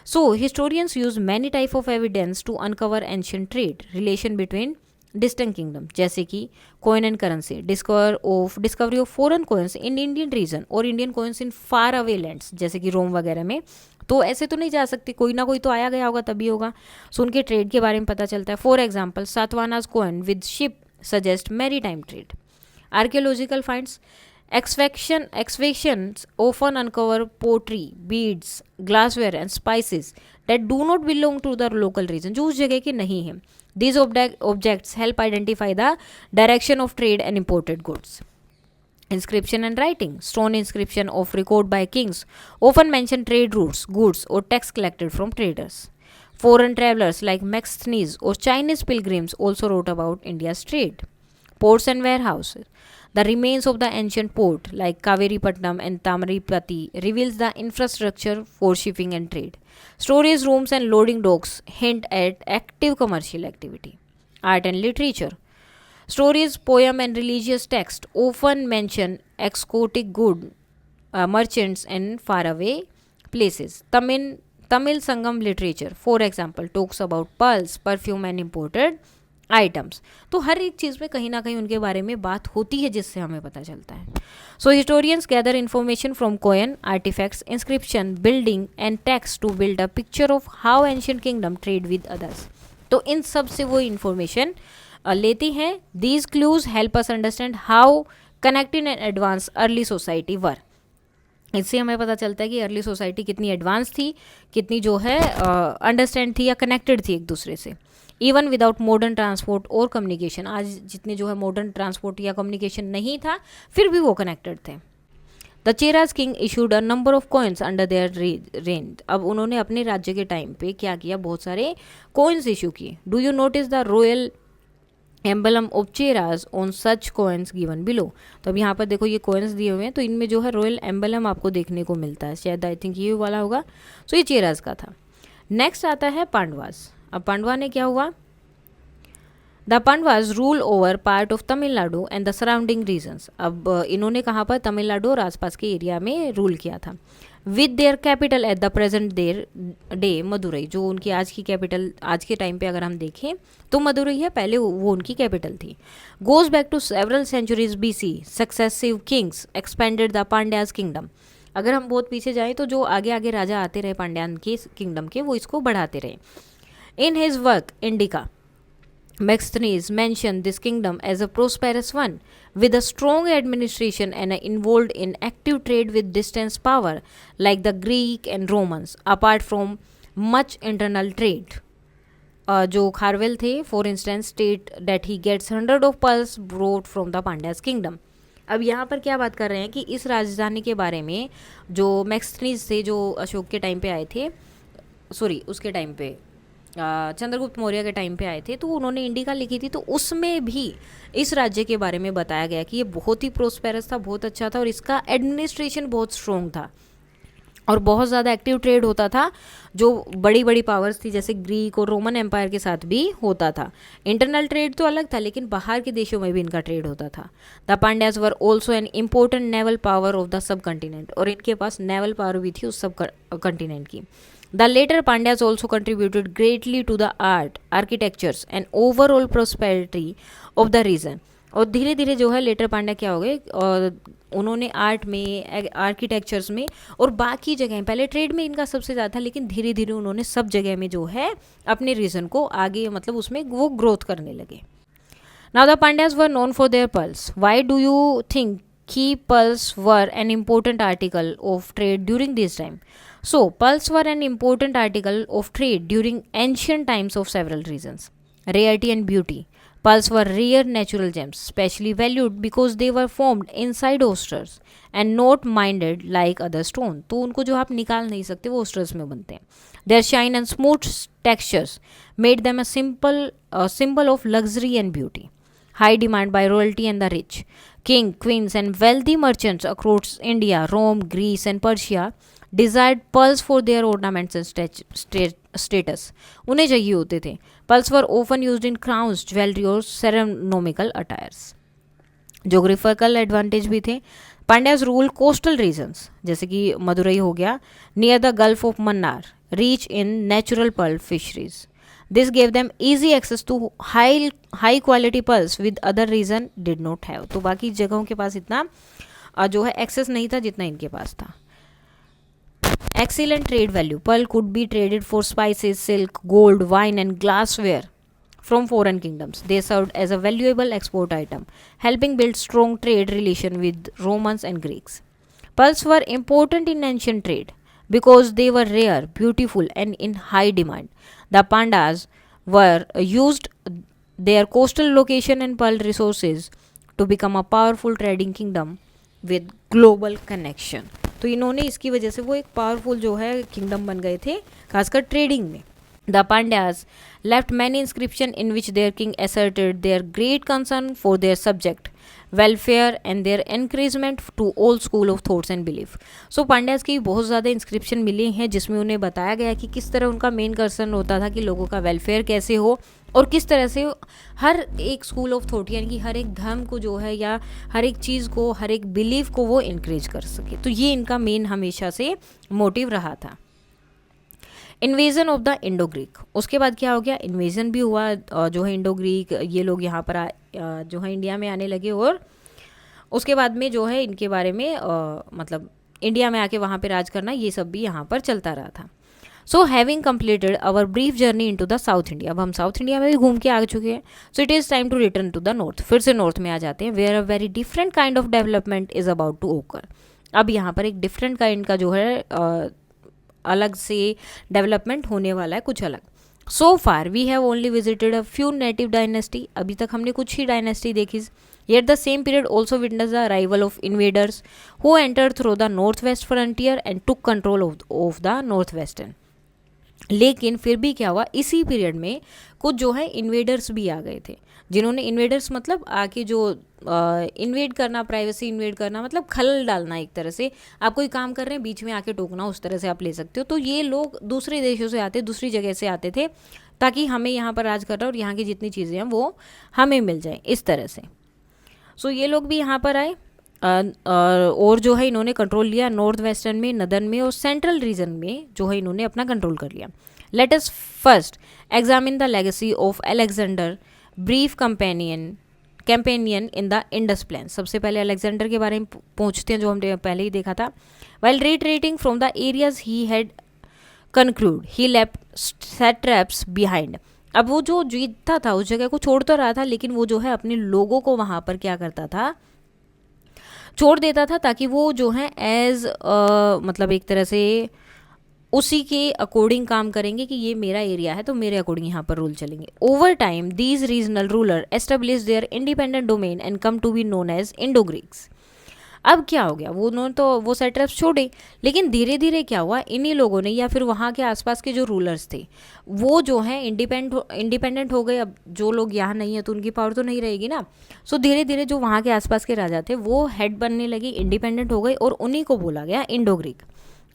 So historians use many type of evidence to uncover ancient trade relation between distinct kingdom, जैसे कि coin and currency, discovery of foreign coins in Indian region और Indian coins in far away lands, जैसे कि रोम वगैरह में। तो ऐसे तो नहीं जा सकते, कोई ना कोई तो आया गया होगा तभी होगा। सो उनके ट्रेड के बारे में पता चलता है। For example Satavahanas coin with ship suggest maritime trade. Archaeological finds excavations often uncover pottery, beads, glassware and spices that do not belong to the local region, जो उस जगह के नहीं हैं। These objects help identify the direction of trade and imported goods. Inscription and writing. Stone inscription of record by kings often mention trade routes, goods or tax collected from traders. Foreign travelers like Mexicanes or Chinese pilgrims also wrote about India's trade. Ports and warehouses. The remains of the ancient port like Kaveripatnam and Tamaripati reveals the infrastructure for shipping and trade. Storage rooms and loading docks hint at active commercial activity. Art and literature. Stories, poem and religious text often mention exotic good merchants and faraway places. Tamil Sangam literature, for example, talks about pearls, perfume and imported items. तो हर एक चीज़ में कहीं ना कहीं उनके बारे में बात होती है जिससे हमें पता चलता है। So historians gather information from coin, artefacts, inscription, building and text to build a picture of how ancient kingdom trade with others. तो इन सब से वो इन्फॉर्मेशन लेती हैं। These clues help us understand how connected and advance early society were. इससे हमें पता चलता है कि अर्ली सोसाइटी कितनी एडवांस थी, कितनी जो है अंडरस्टैंड थी या कनेक्टेड थी एक दूसरे से। इवन विदाउट मॉडर्न ट्रांसपोर्ट और कम्युनिकेशन, आज जितने जो है मॉडर्न ट्रांसपोर्ट या कम्युनिकेशन नहीं था फिर भी वो कनेक्टेड थे। The Cheras king issued a number of coins under their rain. अब उन्होंने अपने राज्य के टाइम पे क्या किया, बहुत सारे कॉइन्स इशू किए। Do you notice the royal emblem of Cheras on such coins given below. तो अब यहाँ पर देखो ये कॉइन्स दिए हुए हैं, तो इनमें जो है रॉयल एम्बलम आपको देखने को मिलता है, शायद आई थिंक ये वाला होगा। सो ये चेराज का था। नेक्स्ट आता है पांडवास। अब पांडवा ने क्या हुआ, the Pandavas rule over part of Tamil Nadu and the surrounding regions. अब इन्होंने कहाँ पर, तमिलनाडु और आसपास के एरिया में रूल किया था। With their capital at the present their day Madurai, जो उनकी आज की कैपिटल, आज के टाइम पे अगर हम देखें तो मदुरई है, पहले वो उनकी कैपिटल थी। Goes back to several centuries BC, successive kings expanded the Pandyas kingdom. अगर हम बहुत पीछे जाएं तो जो आगे आगे राजा आते रहे पांड्यान के किंगडम के, वो इसको बढ़ाते रहे। In his work, Indica, Megasthenes mentioned this kingdom as a prosperous one, with a strong administration and involved in active trade with distant power like the Greek and Romans, apart from much internal trade. जो खारवेल थे, for instance, state that he gets hundred of pearls brought from the Pandya's kingdom. अब यहाँ पर क्या बात कर रहे हैं कि इस राजधानी के बारे में जो मैक्सथनीज थे, जो अशोक के टाइम पे आए थे, सॉरी उसके टाइम पे चंद्रगुप्त मौर्य के टाइम पे आए थे, तो उन्होंने इंडिका लिखी थी। तो उसमें भी इस राज्य के बारे में बताया गया कि ये बहुत ही प्रोस्पेरस था, बहुत अच्छा था और इसका एडमिनिस्ट्रेशन बहुत स्ट्रॉन्ग था। और बहुत ज़्यादा एक्टिव ट्रेड होता था जो बड़ी बड़ी पावर्स थी जैसे ग्रीक और रोमन एम्पायर के साथ भी होता था। इंटरनल ट्रेड तो अलग था, लेकिन बाहर के देशों में भी इनका ट्रेड होता था। The Pandyas were also an important naval power of the sub continent, और इनके पास नेवल पावर भी थी उस सब कंटिनेंट की। The later Pandyas also contributed greatly to the art, architectures and overall prosperity of the region. और धीरे धीरे जो है लेटर पांड्या क्या हो गए, और उन्होंने आर्ट में, आर्किटेक्चर्स में और बाकी जगह, पहले ट्रेड में इनका सबसे ज़्यादा था, लेकिन धीरे धीरे उन्होंने सब जगह में जो है अपने रीजन को आगे, मतलब उसमें वो ग्रोथ करने लगे। Now the Pandyas were known for their pearls. Why do you think की pearls were an important article of trade during this time? So, pearls were an important article of trade during ancient times of several reasons. Rarity and beauty. Pearls were rare natural gems, specially valued because they were formed inside oysters and not mined like other stone. तो उनको जो आप निकाल नहीं सकते वो oysters में बनते हैं. Their shine and smooth textures made them a symbol of luxury and beauty. High demand by royalty and the rich. King, queens and wealthy merchants across India, Rome, Greece and Persia desired pearls for their ornaments and status. उन्हें चाहिए होते थे. Pearls were often used in crowns, jewelry और ceremonial attires. Geographical advantage भी थे. Pandyas ruled coastal regions जैसे कि मदुरई हो गया, near the Gulf of Mannar, rich in natural pearl fisheries. This gave them easy access to high quality pearls with other region did not have. तो बाकी जगहों के पास इतना जो है एक्सेस नहीं था जितना इनके पास था. Excellent trade value. Pearl could be traded for spices, silk, gold, wine and glassware from foreign kingdoms. They served as a valuable export item, helping build strong trade relation with Romans and Greeks. Pearls were important in ancient trade because they were rare, beautiful and in high demand. The Pandas were used their coastal location and pearl resources to become a powerful trading kingdom with global connection. तो इन्होंने इसकी वजह से वो एक पावरफुल जो है किंगडम बन गए थे, खासकर ट्रेडिंग में. The Pandyas left many inscription in which their king asserted their great concern for their subject welfare and their encouragement to all school of thoughts and belief. So Pandyas की बहुत ज़्यादा इंस्क्रिप्शन मिली हैं जिसमें उन्हें बताया गया कि किस तरह उनका मेन कंसर्न होता था कि लोगों का वेलफेयर कैसे हो और किस तरह से हर एक स्कूल ऑफ थॉट यानी कि हर एक धर्म को जो है या हर एक चीज़ को, हर एक बिलीफ को वो इनक्रेज कर सके. तो ये इनका मेन हमेशा से मोटिव रहा था. Invasion of the Indo Greek. उसके बाद क्या हो गया, इन्वेजन भी हुआ जो है इंडो ग्रीक, ये लोग यहाँ पर जो है इंडिया में आने लगे और उसके बाद में जो है इनके बारे में मतलब इंडिया में आके वहाँ पे राज करना, ये सब भी यहाँ पर चलता रहा था. So having completed our brief journey into the south India. अब हम साउथ इंडिया में भी घूम के आ चुके हैं. So it is time to return to the north. फिर से नॉर्थ में आ जाते हैं, where a very different kind of development is about to occur. अब यहाँ पर एक डिफरेंट काइंड का जो है अलग से डेवलपमेंट होने वाला है, कुछ अलग. So far we have only visited a few native dynasty. अभी तक हमने कुछ ही डायनेस्टी देखी. Yet the same period also witnessed the arrival of invaders who entered through the northwest frontier and took control of the northwestern. लेकिन फिर भी क्या हुआ, इसी पीरियड में कुछ जो है इन्वेडर्स भी आ गए थे, जिन्होंने इन्वेडर्स मतलब आके जो इन्वेड करना, प्राइवेसी इन्वेड करना मतलब खलल डालना, एक तरह से आप कोई काम कर रहे हैं बीच में आके टोकना, उस तरह से आप ले सकते हो. तो ये लोग दूसरे देशों से आते, दूसरी जगह से आते थे ताकि हमें यहाँ पर राज करना और यहाँ की जितनी चीज़ें हैं वो हमें मिल जाए, इस तरह से. सो ये लोग भी यहाँ पर आए और जो है इन्होंने कंट्रोल लिया नॉर्थ वेस्टर्न में, नदर्न में और सेंट्रल रीजन में जो है इन्होंने अपना कंट्रोल कर लिया. Let us first examine the legacy of Alexander brief companion in the Indus plan. सबसे पहले अलेक्जेंडर के बारे में पूछते हैं जो हमने पहले ही देखा था. While retreating from the areas he had concluded he left satraps behind. अब वो जो जीतता था उस जगह को छोड़ तो रहा था, लेकिन वो जो है अपने लोगों को वहाँ पर क्या करता था, छोड़ देता था ताकि वो जो है एज मतलब एक तरह से उसी के अकॉर्डिंग काम करेंगे कि ये मेरा एरिया है तो मेरे अकॉर्डिंग यहाँ पर रूल चलेंगे. Over time these regional ruler establish their independent domain and come to be known as Indo Greeks. अब क्या हो गया, वो उन्होंने तो वो सेट्रैप्स छोड़े, लेकिन धीरे धीरे क्या हुआ, इन्हीं लोगों ने या फिर वहाँ के आसपास के जो रूलर्स थे वो जो है इंडिपेंडेंट हो गए. अब जो लोग यहाँ नहीं है तो उनकी पावर तो नहीं रहेगी ना. सो धीरे धीरे जो वहाँ के आसपास के राजा थे वो हेड बनने लगे, इंडिपेंडेंट हो गए और उन्हीं को बोला गया Indo Greek.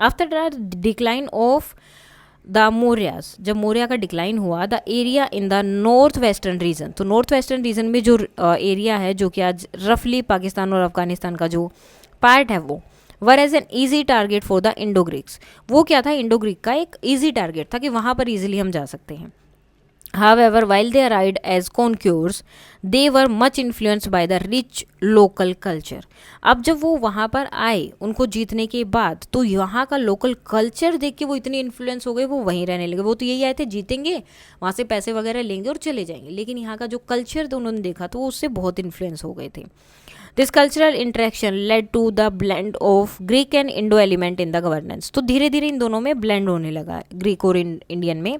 After the decline of the Mauryas, जब मौर्य का डिक्लाइन हुआ, the area in the north western region, तो नॉर्थ वेस्टर्न रीजन में जो एरिया है जो कि आज रफली पाकिस्तान और अफगानिस्तान का जो पार्ट है वो were as an easy target for the Indo Greeks, वो क्या था, इंडो ग्रीक का एक ईजी टारगेट था कि वहाँ पर ईजिली हम जा सकते हैं. However, while they arrived as conquerors, they were much influenced by the rich local culture. अब जब वो वहाँ पर आए उनको जीतने के बाद, तो यहाँ का लोकल कल्चर देख के वो इतने इन्फ्लुएंस हो गए, वो वहीं रहने लगे. वो तो यही आए थे जीतेंगे, वहाँ से पैसे वगैरह लेंगे और चले जाएंगे, लेकिन यहाँ का जो कल्चर तो उन्होंने देखा तो उससे बहुत इन्फ्लुएंस हो गए थे. This cultural interaction led to the blend of Greek and Indo element in the governance. तो धीरे धीरे इन दोनों में ब्लेंड होने लगा, ग्रीक और इंडियन में,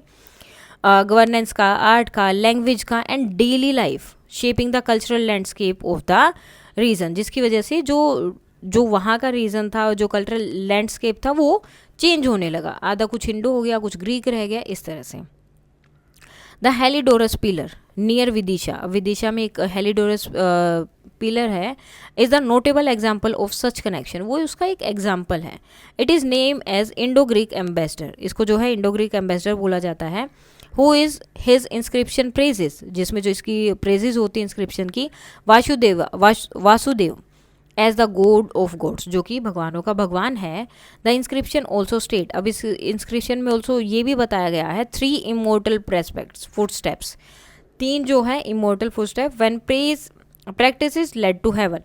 गवर्नेंस का, आर्ट का, लैंग्वेज का and daily life, shaping the cultural landscape of the region, जिसकी वजह से जो वहाँ का रीजन था, जो कल्चरल लैंडस्केप था वो चेंज होने लगा. आधा कुछ इंडो हो गया, कुछ ग्रीक रह गया, इस तरह से. The Heliodorus pillar near Vidisha, Vidisha में एक हेलिडोरस पिलर है, is the notable example of such connection, वो उसका एक एग्जाम्पल है. It is name as Indo Greek ambassador, इसको जो है इंडो ग्रीक एम्बेसडर बोला जाता है. Who is his inscription praises, जिसमें जो इसकी प्रेजेस होती है इंस्क्रिप्शन की, Vasudeva as the god of gods, जो कि भगवानों का भगवान है. द इंस्क्रिप्शन ऑल्सो स्टेट, अब इस इंस्क्रिप्शन में ऑल्सो ये भी बताया गया है, 3 इमोर्टल प्रेस्पेक्ट्स, फुटस्टेप्स, 3 जो है immortal footstep, when practice led to heaven,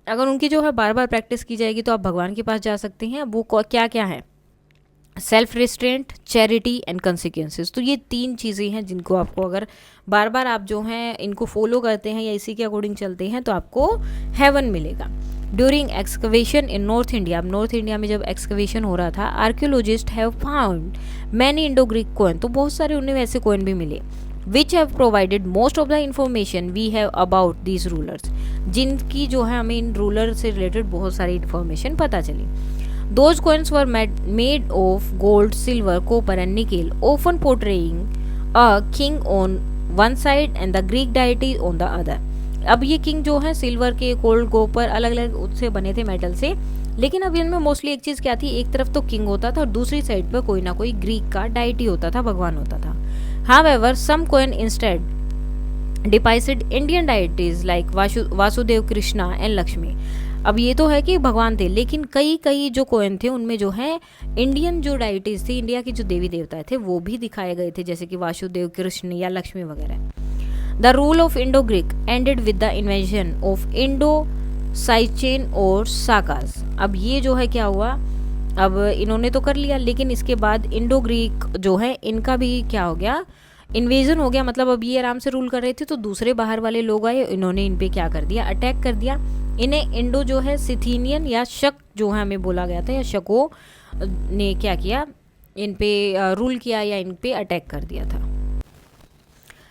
अगर उनकी जो है बार बार प्रैक्टिस की जाएगी तो आप भगवान के पास जा सकते हैं. वो क्या क्या है, self restraint, charity and consequences. तो ये 3 चीज़ें हैं जिनको आपको अगर बार बार आप जो हैं इनको फॉलो करते हैं या इसी के अकॉर्डिंग चलते हैं तो आपको हेवन मिलेगा. During excavation in north India, अब नॉर्थ इंडिया में जब एक्सकवेशन हो रहा था, archaeologist have found many Indo Greek coin, तो बहुत सारे उन्हें वैसे कोइन भी मिले, which have provided most of the information we have about these rulers, जिनकी जो है हमें इन रूलर से रिलेटेड बहुत सारी इंफॉर्मेशन पता चली. Those coins were made of gold, silver, copper and nickel, often portraying a king on one side and the Greek deity on the other. अब ये किंग जो है सिल्वर के, गोल्ड, कॉपर, अलग अलग उससे बने थे मेटल से, लेकिन अब इनमें मोस्टली एक चीज़ क्या थी, एक तरफ तो किंग होता था और दूसरी साइड पर कोई ना कोई ग्रीक का डाइटी होता था, भगवान होता था. However, some coin instead depicted Indian deities like Vasudev, Krishna and Lakshmi. अब ये तो है कि भगवान थे, लेकिन कई जो कोइन थे उनमें जो है इंडियन जो डाइटीज थी, इंडिया की जो देवी देवता थे वो भी दिखाए गए थे, जैसे कि वासुदेव, कृष्ण या लक्ष्मी वगैरह. The rule of Indo Greek ended with the invention of Indo Scythian और साकाज. अब ये जो है क्या हुआ, अब इन्होंने तो कर लिया, लेकिन इसके बाद इंडो ग्रीक जो है इनका भी क्या हो गया, इन्वेजन हो गया. मतलब अब ये आराम से रूल कर रहे थे तो दूसरे बाहर वाले लोग आए, इन्होंने इन पे क्या कर दिया, अटैक कर दिया. इन्हें इंडो जो है सिथीनियन या शक जो है हमें बोला गया था, या शको ने क्या किया, इन पे रूल किया या इन पे अटैक कर दिया था.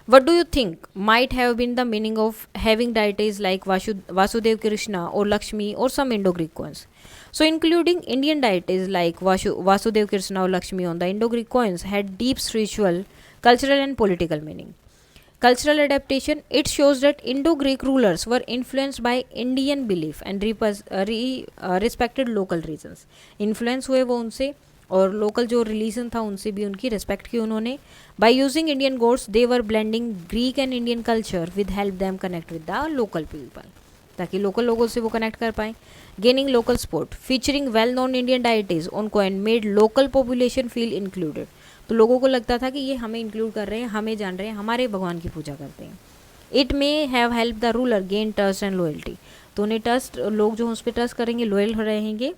What do you think might have been the meaning of having deities like Vasudev, Krishna or Lakshmi or some Indo-Greek coins? So including Indian deities like Vasudev, Krishna or Lakshmi on the Indo-Greek coins had deep spiritual, cultural and political meaning. Cultural adaptation, it shows that Indo-Greek rulers were influenced by Indian belief and respected local regions. Influence हुए वो उनसे और लोकल जो रिलीजन था उनसे भी उनकी रिस्पेक्ट की उन्होंने. By using Indian gods they were blending Greek and Indian culture with help them connect with the local people, ताकि लोकल लोगों से वो कनेक्ट कर पाएँ. Gaining local support, featuring well known Indian deities on coin made local population feel included. तो लोगों को लगता था कि ये हमें इंक्लूड कर रहे हैं, हमें जान रहे हैं, हमारे भगवान की पूजा करते हैं. It may have help the ruler gain trust and loyalty. तो उन्हें ट्रस्ट, लोग जो उस पर ट्रस्ट करेंगे लॉयल रहेंगे.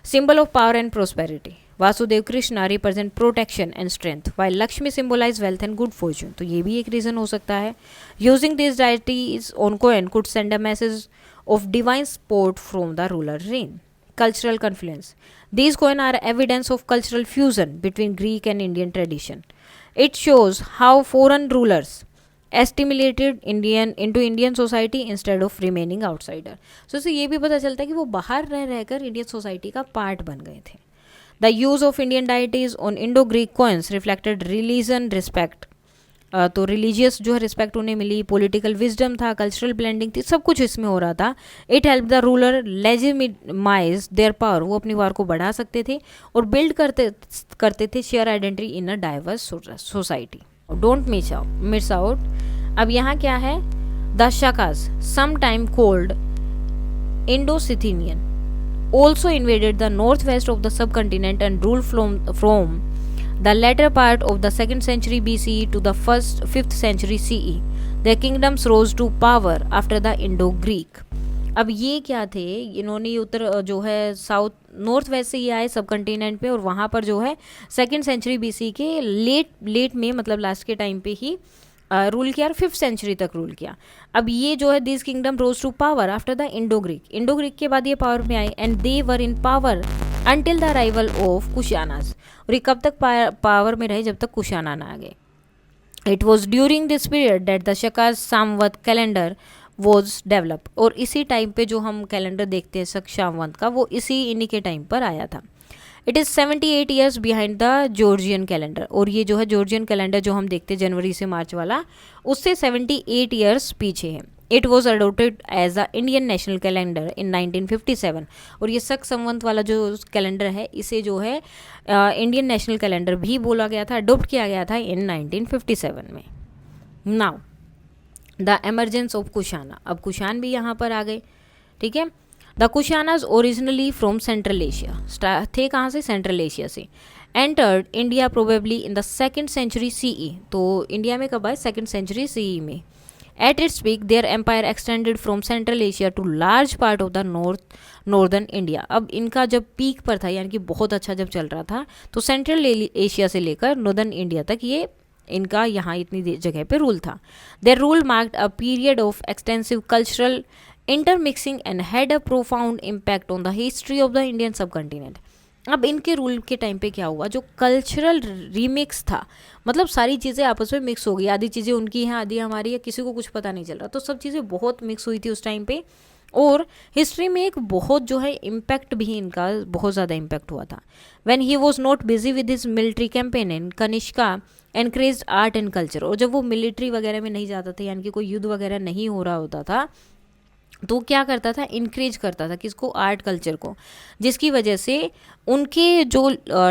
Symbol of power and prosperity. Vasudev, Krishna represent protection and strength, while Lakshmi symbolise wealth and good Fortune. तो ये भी एक रीजन हो सकता है. Using this deities on coin could send a message of divine support from the ruler rain. Cultural confluence. These coins are evidence of cultural fusion between Greek and Indian tradition. It shows how foreign rulers assimilated into Indian society instead of remaining outsider. So इससे ये भी पता चलता है कि वो बाहर रहकर इंडियन सोसाइटी का पार्ट बन गए थे. The use of Indian deities on Indo-Greek coins reflected religion, respect, तो रिलीजियस जो है रिस्पेक्ट उन्हें मिली, पॉलिटिकल विजडम था, कल्चरल ब्लेंडिंग थी, सब कुछ इसमें हो रहा था। It help the ruler legitimise their power, वो अपनी पावर को बढ़ा सकते थे और बिल्ड करते थे share identity in a diverse society. Don't miss out. अब यहाँ क्या है, the Shakas some time called Indo-Scythian also invaded the northwest of the subcontinent and ruled from the latter part of the 2nd century BCE to the 5th century CE. Their kingdoms rose to power after the Indo-Greek. अब ये क्या थे, इन्होंने ये उत्तर जो है साउथ नॉर्थ वेस्ट से ये आए सब कंटिनेंट पे, और वहाँ पर जो है 2nd सेंचुरी BC के लेट में, मतलब लास्ट के टाइम पे ही रूल किया और 5th सेंचुरी तक रूल किया। अब ये जो है this kingdom rose to power after the Indo Greek के बाद ये पावर में आए, and they were in power until the arrival of Kushanas, और ये कब तक पावर में रहे, जब तक कुशाना ना आ गए। It was during this period that the Shakas Samvat calendar was develop, और इसी टाइम पे जो हम कैलेंडर देखते हैं शक सामवत का, वो इन्हीं के टाइम पर आया था। It is 78 years behind the Georgian calendar, और ये जो है जॉर्जियन कैलेंडर जो हम देखते हैं जनवरी से मार्च वाला, उससे 78 ईयर्स पीछे है। It was adopted as a Indian national calendar in 1957, और ये शक संवत वाला जो कैलेंडर है इसे जो है इंडियन नेशनल कैलेंडर भी बोला गया था, अडोप्ट किया गया था इन 1957 में। Now the emergence of Kushana, अब कुशान भी यहाँ पर आ गए, ठीक है। The Kushanas originally from central Asia, थे कहाँ से, सेंट्रल एशिया से। Entered India probably in the 2nd century CE, तो इंडिया में कब आए, 2nd सेंचुरी CE में। At its peak their empire extended from central Asia to large part of the northern India. अब इनका जब पीक पर था, यानी कि बहुत अच्छा जब चल रहा था, तो सेंट्रल एशिया से लेकर नॉर्दर्न इंडिया तक ये इनका यहाँ इतनी जगह पे रूल था। Their rule marked a period of extensive cultural intermixing and had a profound impact on the history of the Indian subcontinent. अब इनके रूल के टाइम पे क्या हुआ, जो कल्चरल रीमिक्स था, मतलब सारी चीज़ें आपस में मिक्स हो गई, आधी चीज़ें उनकी हैं, आधी हमारी है, किसी को कुछ पता नहीं चल रहा, तो सब चीज़ें बहुत मिक्स हुई थी उस टाइम पे, और हिस्ट्री में एक बहुत जो है इम्पैक्ट भी इनका बहुत ज़्यादा इम्पैक्ट हुआ था। When he was not busy with his military campaign in Kanishka encourage art and culture, और जब वो मिलिट्री वगैरह में नहीं जाता था, यानी कि कोई युद्ध वगैरह नहीं हो रहा होता था, तो क्या करता था, इनक्रेज करता था किसको, आर्ट कल्चर को, जिसकी वजह से उनके जो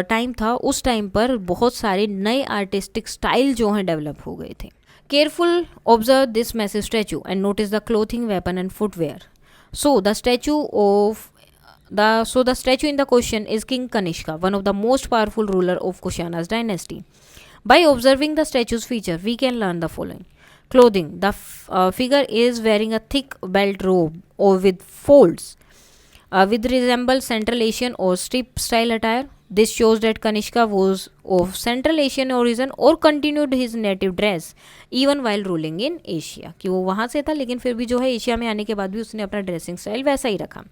टाइम था उस टाइम पर बहुत सारे नए आर्टिस्टिक स्टाइल जो हैं डेवलप हो गए थे। Careful observe this massive statue and notice the clothing, weapon and footwear. So the statue in the question is King Kanishka, one of the most powerful ruler of Kushana's dynasty. By observing the statue's feature, we can learn the following. Clothing. The figure is wearing a thick belt robe or with folds, with resemble Central Asian or strip style attire. This shows that Kanishka was of Central Asian origin or continued his native dress even while ruling in Asia. कि वो वहाँ से था लेकिन फिर भी जो है एशिया में आने के बाद भी उसने अपना ड्रेसिंग स्टाइल वैसा ही रखा।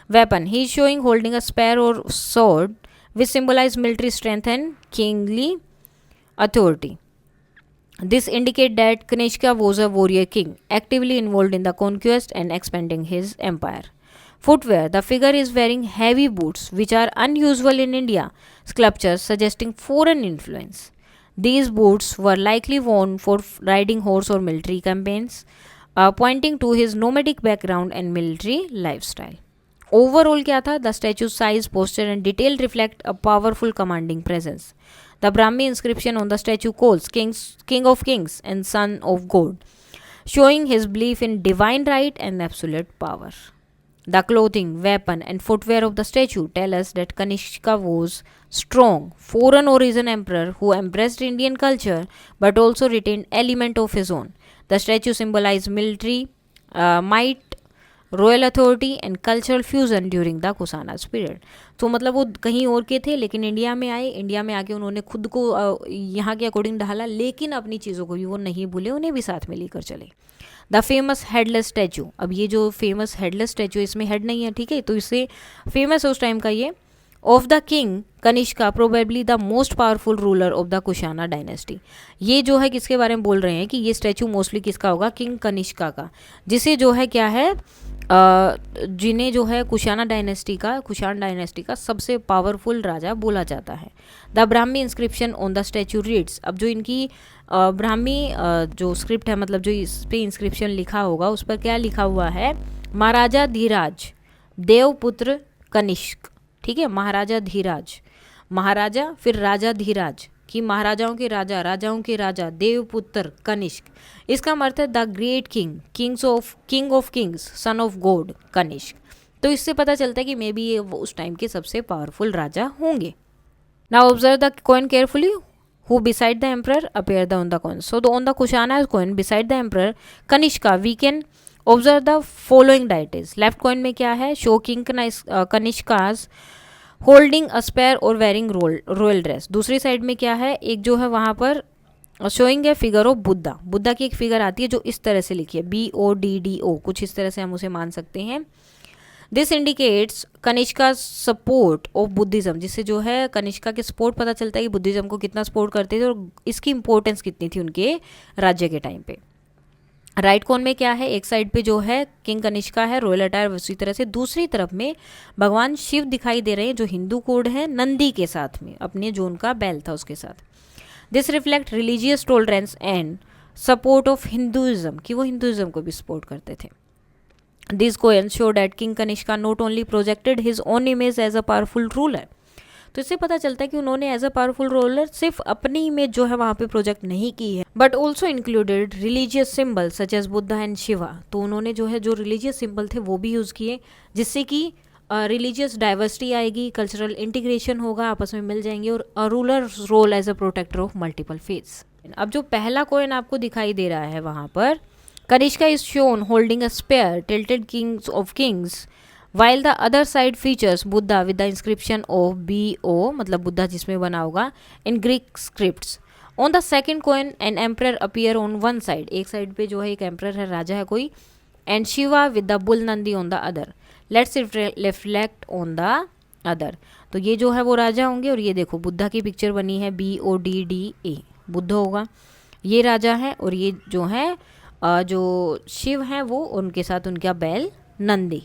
Weapon. He is showing holding a spear or sword which symbolize military strength and kingly authority. This indicates that Kanishka was a warrior king, actively involved in the conquest and expanding his empire. Footwear. The figure is wearing heavy boots, which are unusual in India, sculptures suggesting foreign influence. These boots were likely worn for riding horse or military campaigns, pointing to his nomadic background and military lifestyle. Overall क्या था, the statue's size, posture and detail reflect a powerful commanding presence. The Brahmi inscription on the statue calls King of Kings and Son of God, showing his belief in divine right and absolute power. The clothing, weapon and footwear of the statue tell us that Kanishka was strong, foreign origin emperor who embraced Indian culture but also retained element of his own. The statue symbolizes military might, royal authority and cultural fusion during the Kushanas period. तो मतलब वो कहीं और के थे लेकिन इंडिया में आए, इंडिया में आके उन्होंने खुद को यहाँ के अकॉर्डिंग ढाला, लेकिन अपनी चीज़ों को भी वो नहीं भूले, उन्हें भी साथ में लेकर चले। The famous headless statue. अब ये जो फेमस हेडलेस स्टैचू, इसमें हेड नहीं है, ठीक है, तो इससे फेमस है उस टाइम का ये, of the king Kanishka probably the most powerful ruler of the Kushana dynasty. ये जो है किसके बारे में बोल रहे हैं कि ये स्टैचू मोस्टली किसका होगा, किंग कनिष्का का, जिसे जो है क्या है जिन्हें जो है कुशान डायनेस्टी का सबसे पावरफुल राजा बोला जाता है। The Brahmi inscription on the statue reads, अब जो इनकी ब्राह्मी जो स्क्रिप्ट है, मतलब जो इस पे इंस्क्रिप्शन लिखा होगा उस पर क्या लिखा हुआ है, महाराजा धीराज देवपुत्र कनिष्क। ठीक है, महाराजा धीराज, महाराजा फिर राजा धीराज कि महाराजाओं के राजा देवपुत्र कनिष्क। इसका मतलब है the great king, king of kings, son of god Kanishka. तो इससे पता चलता है कि मे बी ये उस टाइम के सबसे पावरफुल राजा होंगे। Now observe the coin carefully, who beside the emperor appear on the coin. So on the Kushana coin beside the emperor Kanishka we can observe the following deities. Left coin में क्या है, show king Kanishka's holding a spear और वेयरिंग रॉयल ड्रेस। दूसरी साइड में क्या है, एक जो है वहाँ पर शोइंग है फिगर ऑफ बुद्धा की एक फिगर आती है जो इस तरह से लिखी है BODDO, कुछ इस तरह से हम उसे मान सकते हैं। This indicates Kanishka support of Buddhism, जिससे जो है कनिष्का के सपोर्ट पता चलता है कि बुद्धिज्म को कितना सपोर्ट करते थे और इसकी इंपॉर्टेंस कितनी थी उनके राज्य के टाइम पे। राइट कॉर्नर में क्या है, एक साइड पे जो है किंग कनिष्का है रॉयल अटायर, उसी तरह से दूसरी तरफ में भगवान शिव दिखाई दे रहे हैं जो हिंदू कोड है, नंदी के साथ में, अपने जो उनका बैल था उसके साथ। This reflect religious tolerance and support of Hinduism, कि वो हिंदुइज्म को भी सपोर्ट करते थे। This coin show that king Kanishka not only projected his own image as a powerful ruler, तो इससे पता चलता है कि उन्होंने एज अ पावरफुल रूलर सिर्फ अपनी इमेज जो है वहाँ पे प्रोजेक्ट नहीं की है, but also included religious symbol such as Buddha and Shiva. तो उन्होंने जो है जो रिलीजियस सिंबल थे वो भी यूज़ किए, जिससे कि रिलीजियस डाइवर्सिटी आएगी, कल्चरल इंटीग्रेशन होगा, आपस में मिल जाएंगे, और ruler role as a protector of multiple faiths. अब जो पहला कॉइन आपको दिखाई दे रहा है वहाँ पर, Kanishka is shown holding a spear tilted kings of kings, while the other side features Buddha with the inscription of BO, मतलब बुद्धा जिसमें बना होगा, in Greek scripts. On the second coin an emperor appear on one side, एक साइड पे जो है एक emperor है, राजा है कोई, and Shiva with the bull Nandi on the other. Let's reflect on the other. तो ये जो है वो राजा होंगे, और ये देखो बुद्धा की पिक्चर बनी है BODDA, बुद्ध होगा, ये राजा है, और ये जो है जो शिव हैं वो उनके साथ उनका बैल Nandi.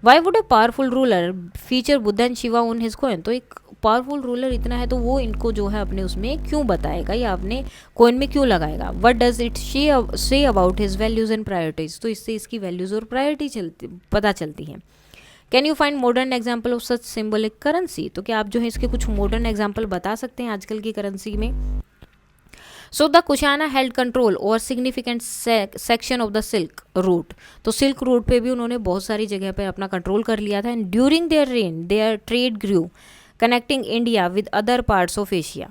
Why would a powerful ruler feature Buddha and Shiva on his coin, तो एक पावरफुल रूलर इतना है तो वो इनको जो है अपने उसमें क्यों बताएगा या अपने कॉइन में क्यों लगाएगा। वट डज इट से about his values and priorities, तो इससे इसकी वैल्यूज और प्रायोरिटी पता चलती हैं। Can you find modern example of such symbolic currency, तो क्या आप जो है इसके कुछ मॉडर्न एग्जाम्पल बता सकते हैं आजकल की करेंसी में। So the Kushana held control over significant section of the silk route, तो सिल्क रूट पे भी उन्होंने बहुत सारी जगह पे अपना कंट्रोल कर लिया था। And during their reign their trade grew connecting India with other parts of Asia,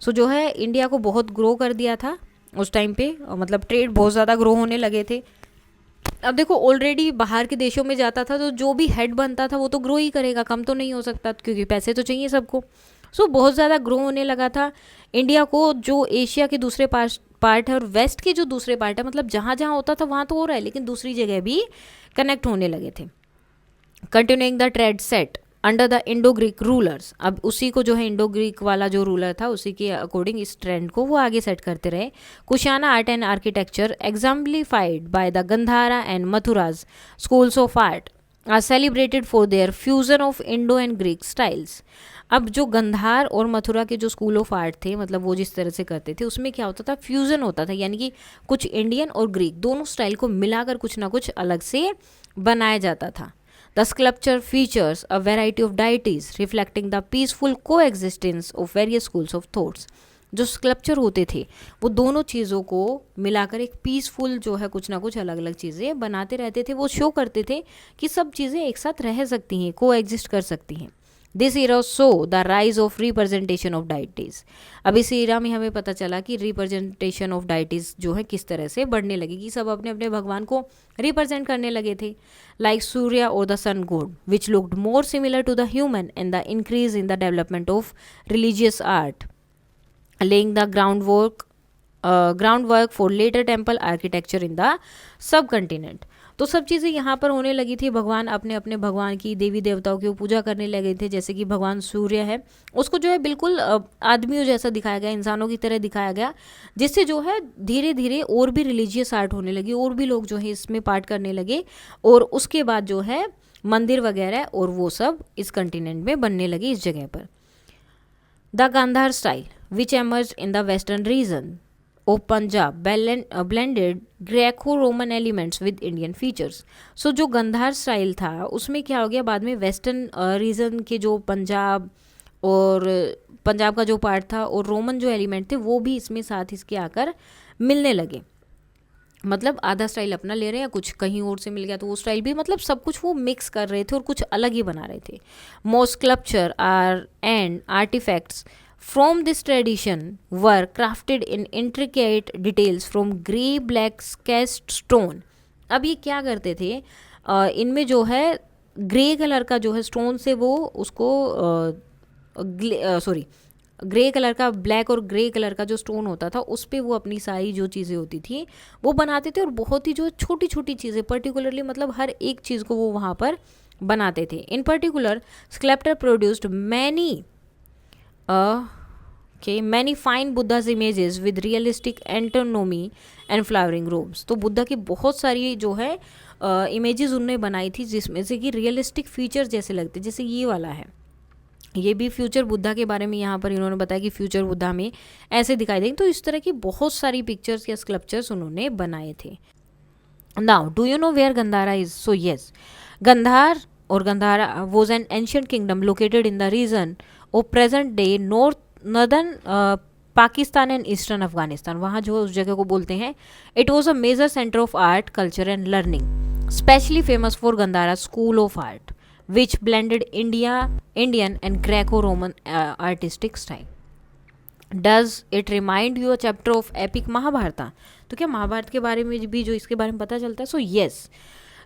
so जो है इंडिया को बहुत ग्रो कर दिया था उस टाइम पे, मतलब ट्रेड बहुत ज़्यादा ग्रो होने लगे थे। अब देखो ऑलरेडी बाहर के देशों में जाता था तो जो भी हेड बनता था वो तो ग्रो ही करेगा, कम तो नहीं हो सकता क्योंकि पैसे तो चाहिए सबको। सो बहुत ज़्यादा ग्रो होने लगा था इंडिया को, जो एशिया के दूसरे पार्ट है और वेस्ट के जो दूसरे पार्ट है, मतलब जहाँ जहाँ होता था वहाँ तो हो रहा है, लेकिन दूसरी जगह भी कनेक्ट होने लगे थे। Continuing the trade set under the Indo Greek rulers, अब उसी को जो है इंडो ग्रीक वाला जो रूलर था उसी के अकॉर्डिंग इस ट्रेंड को वो आगे सेट करते रहे। Kushana art and architecture exemplified by the Gandhara and Mathura's schools of art are celebrated for their fusion of Indo and Greek styles. अब जो गंधार और मथुरा के जो स्कूल ऑफ आर्ट थे, मतलब वो जिस तरह से करते थे उसमें क्या होता था, फ्यूजन होता था, यानी कि कुछ इंडियन और ग्रीक दोनों स्टाइल को मिलाकर कुछ ना कुछ अलग से बनाया जाता था। The sculpture features a variety of deities reflecting the peaceful coexistence of various schools of thoughts. जो स्कल्पचर होते थे वो दोनों चीज़ों को मिलाकर एक पीसफुल जो है कुछ ना कुछ अलग अलग चीज़ें बनाते रहते थे। वो शो करते थे कि सब चीज़ें एक साथ रह सकती हैं, को एग्जिस्ट कर सकती हैं। This era so the rise of representation of deities. अब इस ईरा में हमें पता चला कि रिप्रेजेंटेशन ऑफ डाइटीज़ जो है किस तरह से बढ़ने लगी, कि सब अपने अपने भगवान को रिप्रेजेंट करने लगे थे, लाइक सूर्य और the sun god which looked more similar to the human and the increase in the development of religious art laying the groundwork for later temple architecture in the subcontinent। तो सब चीज़ें यहाँ पर होने लगी थी। भगवान अपने अपने भगवान की, देवी देवताओं की वो पूजा करने लगे थे। जैसे कि भगवान सूर्य है, उसको जो है बिल्कुल आदमियों जैसा दिखाया गया, इंसानों की तरह दिखाया गया, जिससे जो है धीरे धीरे और भी रिलीजियस आर्ट होने लगी, और भी लोग जो है इसमें पार्ट करने लगे, और उसके बाद जो है मंदिर वगैरह और वो सब इस कंटिनेंट में बनने लगे इस जगह पर। The Gandhara style which emerge in the western region of Punjab blended Greco-Roman elements with Indian features. So जो गंधार स्टाइल था उसमें क्या हो गया, बाद में वेस्टर्न रीजन के जो पंजाब और पंजाब का जो पार्ट था और रोमन जो एलिमेंट थे वो भी इसमें साथ इसके आकर मिलने लगे। मतलब आधा स्टाइल अपना ले रहे हैं, कुछ कहीं और से मिल गया तो वो स्टाइल भी, मतलब सब कुछ वो मिक्स कर रहे थे और कुछ अलग ही बना रहे थे। Most sculpture are and artefacts from this tradition were crafted in intricate details from grey black cast stone. अब ये क्या करते थे, इनमें जो है ग्रे कलर का जो है स्टोन से वो उसको ग्रे कलर का, ब्लैक और ग्रे कलर का जो स्टोन होता था उस पर वो अपनी सारी जो चीज़ें होती थी वो बनाते थे, और बहुत ही जो छोटी छोटी चीज़ें पर्टिकुलरली, मतलब हर एक चीज़ को वो वहाँ पर बनाते थे। इन particular sculptor produced many fine Buddha's images with realistic anatomy and flowering robes. तो बुद्धा की बहुत सारी जो है इमेजेस उनने बनाई थी जिसमें से कि रियलिस्टिक फीचर जैसे लगते, जैसे ये वाला है, ये भी फ्यूचर बुद्धा के बारे में यहाँ पर इन्होंने बताया कि फ्यूचर बुद्धा में ऐसे दिखाई देंगे। तो इस तरह की बहुत सारी पिक्चर्स या स्कल्पचर्स उन्होंने बनाए थे। Now do you know where Gandhara is? So yes, Gandhara और Gandhara was an ancient kingdom located in the region of present day northern Pakistan and eastern Afghanistan. वहाँ जो उस जगह को बोलते हैं, it was a major centre of art, culture and learning, specially famous for Gandhara school of art which blended Indian and Greco Roman artistic style. Does it remind you a chapter of epic महाभारता? तो क्या महाभारत के बारे में भी जो इसके बारे में पता चलता है? So yes,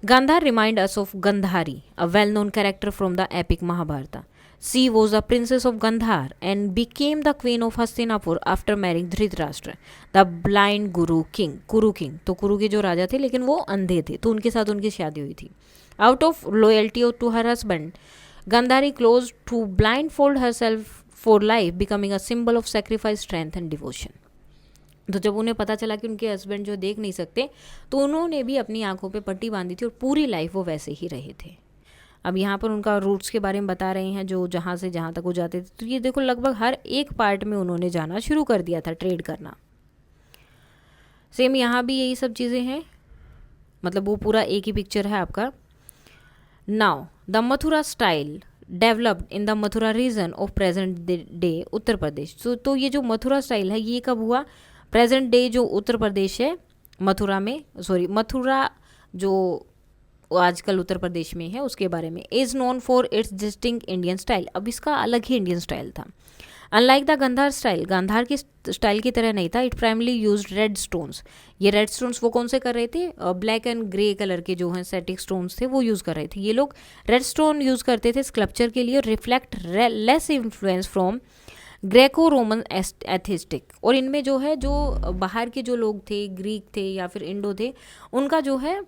Gandhara remind us of Gandhari, a well known character from the epic Mahabharata. She was the princess of Gandhar and became the queen of Hastinapur after marrying Dhritarashtra, the blind Kuru king. तो कुरु के जो राजा थे लेकिन वो अंधे थे, तो उनके साथ उनकी शादी हुई थी. Out of loyalty to her husband, Gandhari chose to blindfold herself for life, becoming a symbol of sacrifice, strength and devotion. तो जब उन्हें पता चला कि उनके हस्बैंड जो देख नहीं सकते, तो उन्होंने भी अपनी आंखों पे पट्टी बांधी थी और पूरी लाइफ वो वैसे ही रहे थे. अब यहाँ पर उनका रूट्स के बारे में बता रहे हैं, जो जहाँ से जहाँ तक वो जाते थे. तो ये देखो, लगभग हर एक पार्ट में उन्होंने जाना शुरू कर दिया था, ट्रेड करना. सेम यहाँ भी यही सब चीज़ें हैं, मतलब वो पूरा एक ही पिक्चर है आपका. Now the Mathura style developed in the Mathura region of present day Uttar Pradesh. तो ये जो मथुरा स्टाइल है ये कब हुआ? प्रेजेंट डे जो उत्तर प्रदेश है, मथुरा जो आजकल उत्तर प्रदेश में है उसके बारे में. Is known for its distinct Indian style. अब इसका अलग ही इंडियन स्टाइल था. Unlike the Gandhara style, Gandhara की स्टाइल की तरह नहीं था. It primarily use red stones. ये रेड स्टोन्स वो कौन से कर रहे थे? ब्लैक एंड ग्रे कलर के जो हैं सेटिक स्टोन्स थे वो यूज़ कर रहे थे. ये लोग रेड स्टोन यूज़ करते थे स्कल्पचर के लिए, reflect less influence from Greco Roman atheistic. और इनमें जो है, जो बाहर के जो लोग थे, ग्रीक थे या फिर इंडो थे, उनका जो है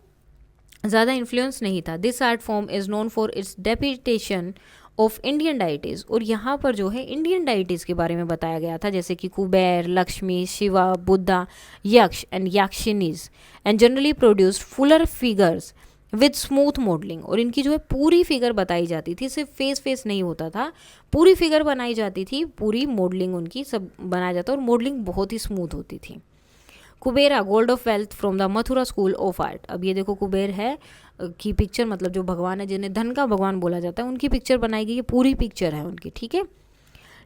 ज़्यादा इन्फ्लुएंस नहीं था. This art form is known for its depiction of Indian deities. और यहाँ पर जो है इंडियन डाइटीज़ के बारे में बताया गया था, जैसे कि Kuber, Lakshmi, Shiva, Buddha, Yaksha and Yakshinis, and generally produced fuller figures with smooth modelling. और इनकी जो है पूरी फिगर बताई जाती थी, सिर्फ फेस नहीं होता था, पूरी फिगर बनाई जाती थी, पूरी मॉडलिंग उनकी सब बनाया जाता, और मॉडलिंग बहुत ही स्मूथ होती थी. Kubera gold of wealth from the Mathura school of art. अब ये देखो कुबेर है की पिक्चर, मतलब जो भगवान है जिन्हें धन का भगवान बोला जाता है, उनकी पिक्चर बनाई गई. ये पूरी पिक्चर है उनकी, ठीक है.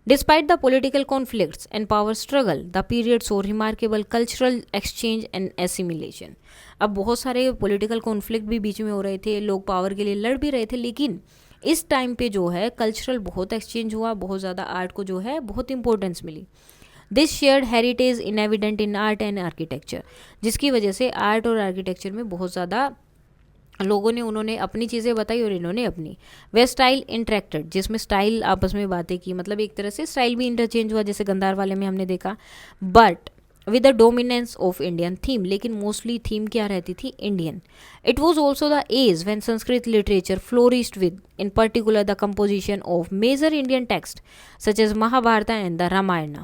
Despite the political conflicts and power struggle, the period so remarkable cultural exchange and assimilation. अब बहुत सारे पॉलिटिकल कॉन्फ्लिक्ट भी बीच में हो रहे थे, लोग पावर के लिए लड़ भी रहे थे, लेकिन इस टाइम पे जो है कल्चरल बहुत एक्सचेंज हुआ, बहुत ज़्यादा आर्ट को जो है बहुत इंपॉर्टेंस मिली. This shared heritage in evident in art and architecture, जिसकी वजह से आर्ट और आर्किटेक्चर में बहुत ज़्यादा लोगों ने, उन्होंने अपनी चीज़ें बताई और इन्होंने अपनी. वे स्टाइल इंटरेक्टेड, जिसमें स्टाइल आपस में बातें की, मतलब एक तरह से स्टाइल भी इंटरचेंज हुआ, जैसे गंधार वाले में हमने देखा. But with the dominance of Indian theme, लेकिन मोस्टली थीम क्या रहती थी, Indian. It was also the age when Sanskrit literature flourished with in particular the composition of major Indian text such as Mahabharat and the Ramayan.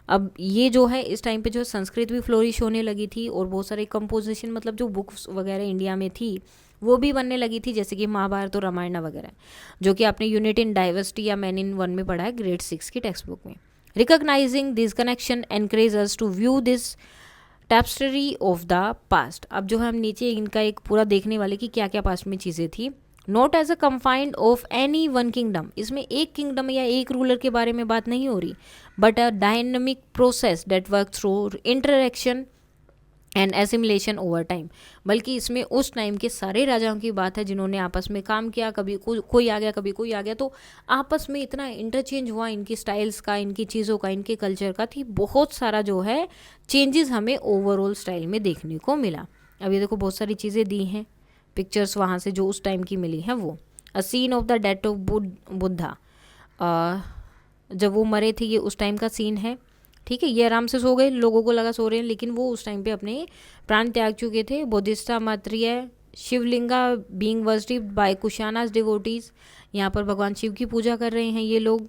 अब ये जो है इस टाइम पे जो संस्कृत भी फ्लोरिश होने लगी थी और बहुत सारे कंपोजिशन मतलब जो बुक्स वगैरह इंडिया में थी वो भी बनने लगी थी, जैसे कि महाभारत और रामायण वगैरह, जो कि आपने यूनिट इन डाइवर्सिटी या मैन इन वन में पढ़ा है ग्रेड 6 की टेक्स्ट बुक में. Recognising this connection encourage us to view this tapestry of the past. अब जो है हम नीचे इनका एक पूरा देखने वाले कि क्या क्या पास्ट में चीज़ें थी. Not as a confined of any one kingdom, इसमें एक किंगडम या एक रूलर के बारे में बात नहीं हो रही, but a dynamic process that work through interaction and assimilation over time. बल्कि इसमें उस टाइम के सारे राजाओं की बात है जिन्होंने आपस में काम किया, कभी कोई आ गया कभी कोई आ गया, तो आपस में इतना इंटरचेंज हुआ इनकी स्टाइल्स का, इनकी चीज़ों का, इनके कल्चर का, थी बहुत सारा जो है चेंजेस हमें ओवरऑल स्टाइल में देखने को मिला. अब ये देखो बहुत सारी चीज़ें दी हैं पिक्चर्स वहाँ से जो उस टाइम की मिली हैं वो. A scene of the death of Buddha, जब वो मरे थे ये उस टाइम का सीन है. ठीक है, ये आराम से सो गए, लोगों को लगा सो रहे हैं, लेकिन वो उस टाइम पे अपने प्राण त्याग चुके थे. Bodhisattva Maitreya Shivalinga being worshipped by Kushanas devotees, यहाँ पर भगवान शिव की पूजा कर रहे हैं ये लोग.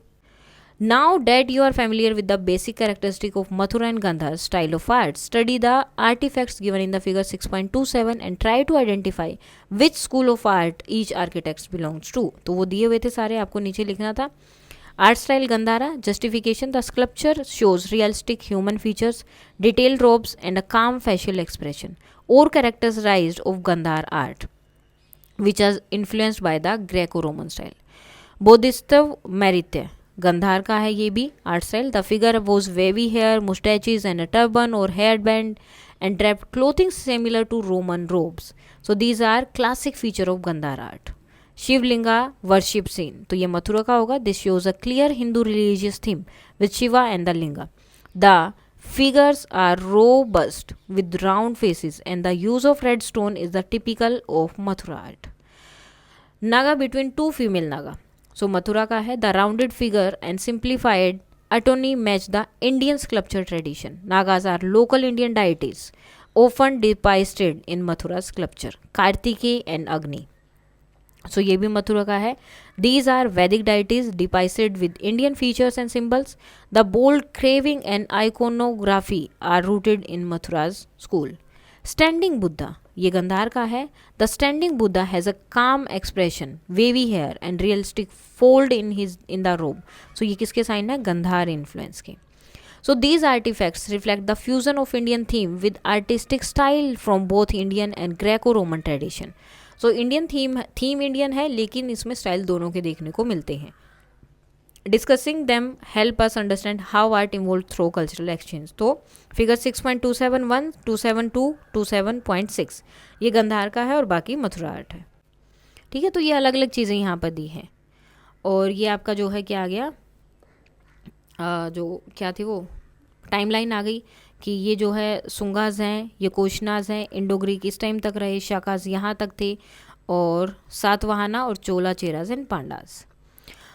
Now that you are familiar with the basic characteristic of Mathura and Gandhar style of art, study the artifacts given in the figure 6.27 and try to identify which school of art each architect belongs to. तो वो दिए हुए थे सारे, आपको नीचे लिखना था. Art style Gandhara, justification, the sculpture shows realistic human features, detailed robes and a calm facial expression, or characterized of Gandhar art, which is influenced by the Greco-Roman style. Bodhisattva Meritya, Gandhar का है ये भी art style. The figure was wavy hair, moustaches and a turban और hair band and draped clothing similar to Roman robes. So these are classic feature of Gandhara art. Shivalinga worship scene, तो ये मथुरा का होगा. This shows a clear Hindu religious theme with Shiva and the linga. The figures are robust with round faces and the use of red stone is the typical of Mathura art. Naga between two female Naga. So Mathura का है the rounded figure and simplified atoni match the Indian sculpture tradition. Nagas are local Indian deities, often depicted in Mathura sculpture. Kartikeya and Agni. So ये भी मथुरा का है. These are Vedic deities depicted with Indian features and symbols. The bold carving and iconography are rooted in Mathura's school. Standing Buddha, ये गंधार का है. The standing Buddha has a calm expression, wavy hair and realistic fold in the robe. So ये किसके साइन है, गंधार इन्फ्लुएंस के. So these artefacts reflect the fusion of Indian theme with artistic style from both Indian and Greco Roman tradition. So Indian theme Indian है, लेकिन इसमें स्टाइल दोनों के देखने को मिलते हैं. Discussing them help us understand how art evolve through cultural exchange. तो फिगर 6.271, 272, 27.6 ये गंधार का है और बाकी मथुरा आर्ट है. ठीक है, तो ये अलग अलग चीज़ें यहाँ पर दी हैं. और ये आपका जो है क्या आ गया, जो क्या थी वो टाइमलाइन आ गई कि ये जो है सुंगाज हैं, ये कोशनाज हैं, इंडो ग्रीक इस टाइम तक रहे, शाकाज यहाँ तक थे, और सातवाहना और Chola Cheras and Pandyas.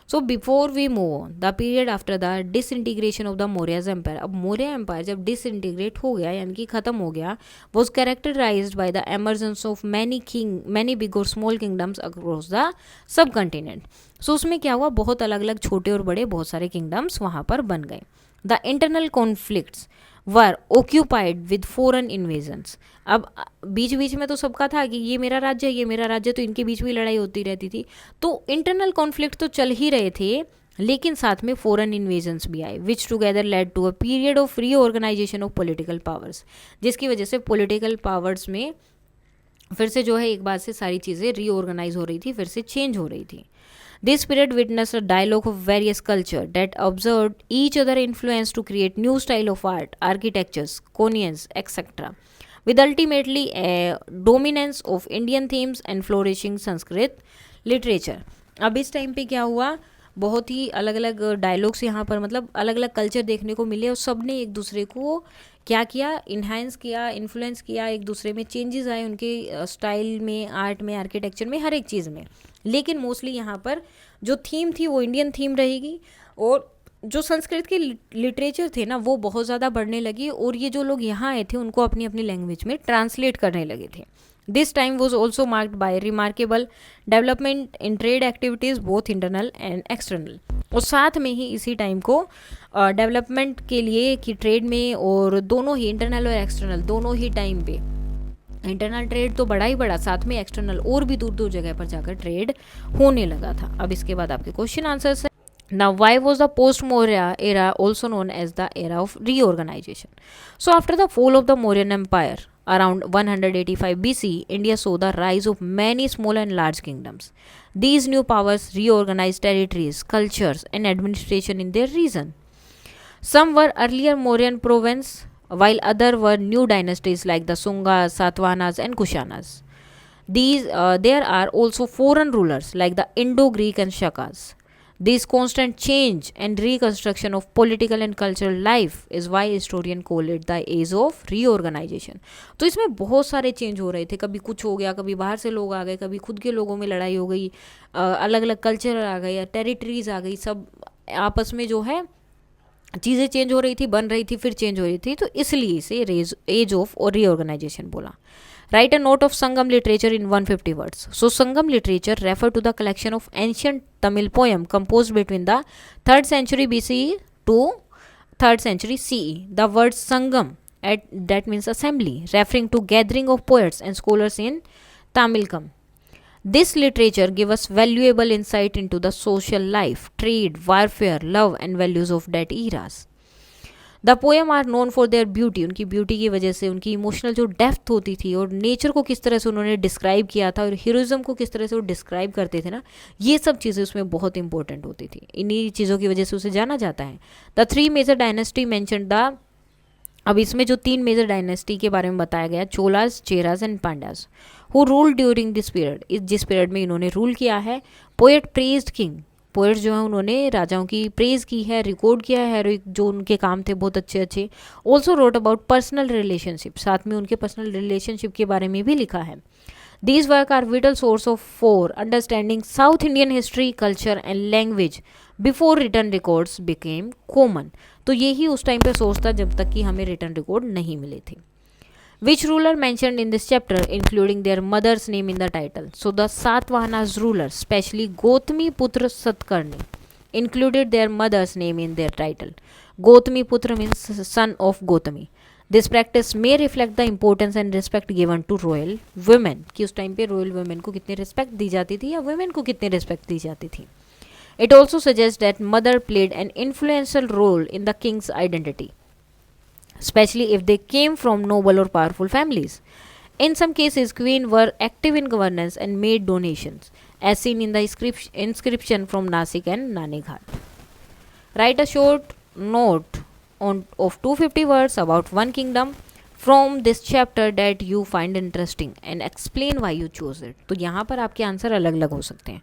So before we move on, the period after the disintegration of the Mauryas empire. अब मौर्य एम्पायर जब डिसइंटीग्रेट हो गया यानी कि ख़त्म हो गया, was characterised by the emergence of many big और small kingdoms across the subcontinent. So उसमें क्या हुआ, बहुत अलग अलग छोटे और बड़े बहुत सारे किंगडम्स वहाँ पर बन गए. The internal conflicts were occupied with foreign invasions. अब बीच बीच में तो सबका था कि ये मेरा राज्य है, ये मेरा राज्य, तो इनके बीच में लड़ाई होती रहती थी. तो इंटरनल कॉन्फ्लिक्ट तो चल ही रहे थे, लेकिन साथ में फॉरेन इन्वेजन्स भी आए, which together led to a period of reorganisation of political powers, जिसकी वजह से पॉलिटिकल पावर्स में फिर से जो है एक बार से सारी चीज़ें रीऑर्गेनाइज हो रही थी, फिर से चेंज हो रही थी. This period witnessed a dialogue of various cultures that observed each other influence to create new style of art, architectures, conions, etc. with ultimately a dominance of Indian themes and flourishing Sanskrit literature. अब इस टाइम पे क्या हुआ, बहुत ही अलग अलग डायलॉग्स यहाँ पर मतलब अलग अलग कल्चर देखने को मिले और सब ने एक दूसरे को क्या किया, इन्हांस किया, इन्फ्लुएंस किया, एक दूसरे में चेंजेस आए उनके स्टाइल में, आर्ट में, आर्किटेक्चर में, हर एक चीज़ में. लेकिन मोस्टली यहाँ पर जो थीम थी वो इंडियन थीम रहेगी और जो संस्कृत की लिटरेचर थे ना वो बहुत ज़्यादा बढ़ने लगी, और ये जो लोग यहाँ आए थे उनको अपनी अपनी लैंग्वेज में ट्रांसलेट करने लगे थे. This time was also marked by remarkable development in trade activities both internal and external. और साथ में ही इसी टाइम को डेवलपमेंट के लिए कि ट्रेड में, और दोनों ही इंटरनल और एक्सटर्नल दोनों ही टाइम पे, इंटरनल ट्रेड तो बड़ा ही बड़ा, साथ में एक्सटर्नल और भी दूर दूर जगह पर जाकर ट्रेड होने लगा था. अब इसके बाद आपके क्वेश्चन आंसर्स है. Now, why was the post-Maurya era also known as the era of reorganization? So, after the fall of the Mauryan Empire around 185 BC, India saw the rise of many small and large kingdoms. These new powers reorganized territories, cultures, and administration in their region. Some were earlier Mauryan province, while other were new dynasties like the Sungas, Satavahanas, and Kushanas. There are also foreign rulers like the Indo-Greek and Shakas. This constant change and reconstruction of political and cultural life is why historian call it the age of reorganization. तो इसमें बहुत सारे चेंज हो रहे थे, कभी कुछ हो गया, कभी बाहर से लोग आ गए, कभी खुद के लोगों में लड़ाई हो गई, अलग अलग कल्चर आ गए या टेरिटरीज आ गई, सब आपस में जो है चीज़ें चेंज हो रही थी, बन रही थी, फिर चेंज हो रही थी, तो इसलिए इसे एज ऑफ और रीऑर्गेनाइजेशन बोला. Write a note of Sangam literature in 150 words. So Sangam literature refer to the collection of ancient Tamil poem composed between the 3rd century BCE to 3rd century CE. The word Sangam that means assembly, referring to gathering of poets and scholars in Tamilkam. This literature gives us valuable insight into the social life, trade, warfare, love and values of that eras. The poem are known for their beauty. उनकी ब्यूटी की वजह से, उनकी इमोशनल जो डेप्थ होती थी, और नेचर को किस तरह से उन्होंने डिस्क्राइब किया था, और हीरोइज्म को किस तरह से वो डिस्क्राइब करते थे ना, ये सब चीज़ें उसमें बहुत इंपॉर्टेंट होती थी. इन्हीं चीज़ों की वजह से उसे जाना जाता है. The 3 major dynasty mention the. अब इसमें जो 3 मेजर डायनेस्टी के बारे में बताया गया, Cholas, Cheras and Pandyas, who rule during this period. जिस पीरियड में इन्होंने रूल किया है. Poet praised king. पोएट्स जो है उन्होंने राजाओं की प्रेज की है, रिकॉर्ड किया है जो उनके काम थे बहुत अच्छे अच्छे. Also wrote about personal relationship. साथ में उनके पर्सनल रिलेशनशिप के बारे में भी लिखा है. These work are vital source of for understanding south Indian history, culture and language before written records became common. तो यही उस टाइम पे सोर्स था जब तक कि हमें रिटर्न रिकॉर्ड नहीं मिले थे. Which ruler mentioned in this chapter, including their mother's name in the title? So the Satavahanas rulers, especially Gotami Putra Satkarni, included their mother's name in their title. Gotami Putra means son of Gotami. This practice may reflect the importance and respect given to royal women. कि उस टाइम पे royal women को कितनी respect दी जाती थी या women को कितनी respect दी जाती थी. It also suggests that mother played an influential role in the king's identity, especially if they came from noble or powerful families. In some cases, queens were active in governance and made donations, as seen in the inscription from Nasik and Nanighat. Write a short note of 250 words about one kingdom from this chapter that you find interesting and explain why you chose it. तो यहाँ पर आपके आंसर अलग अलग हो सकते हैं.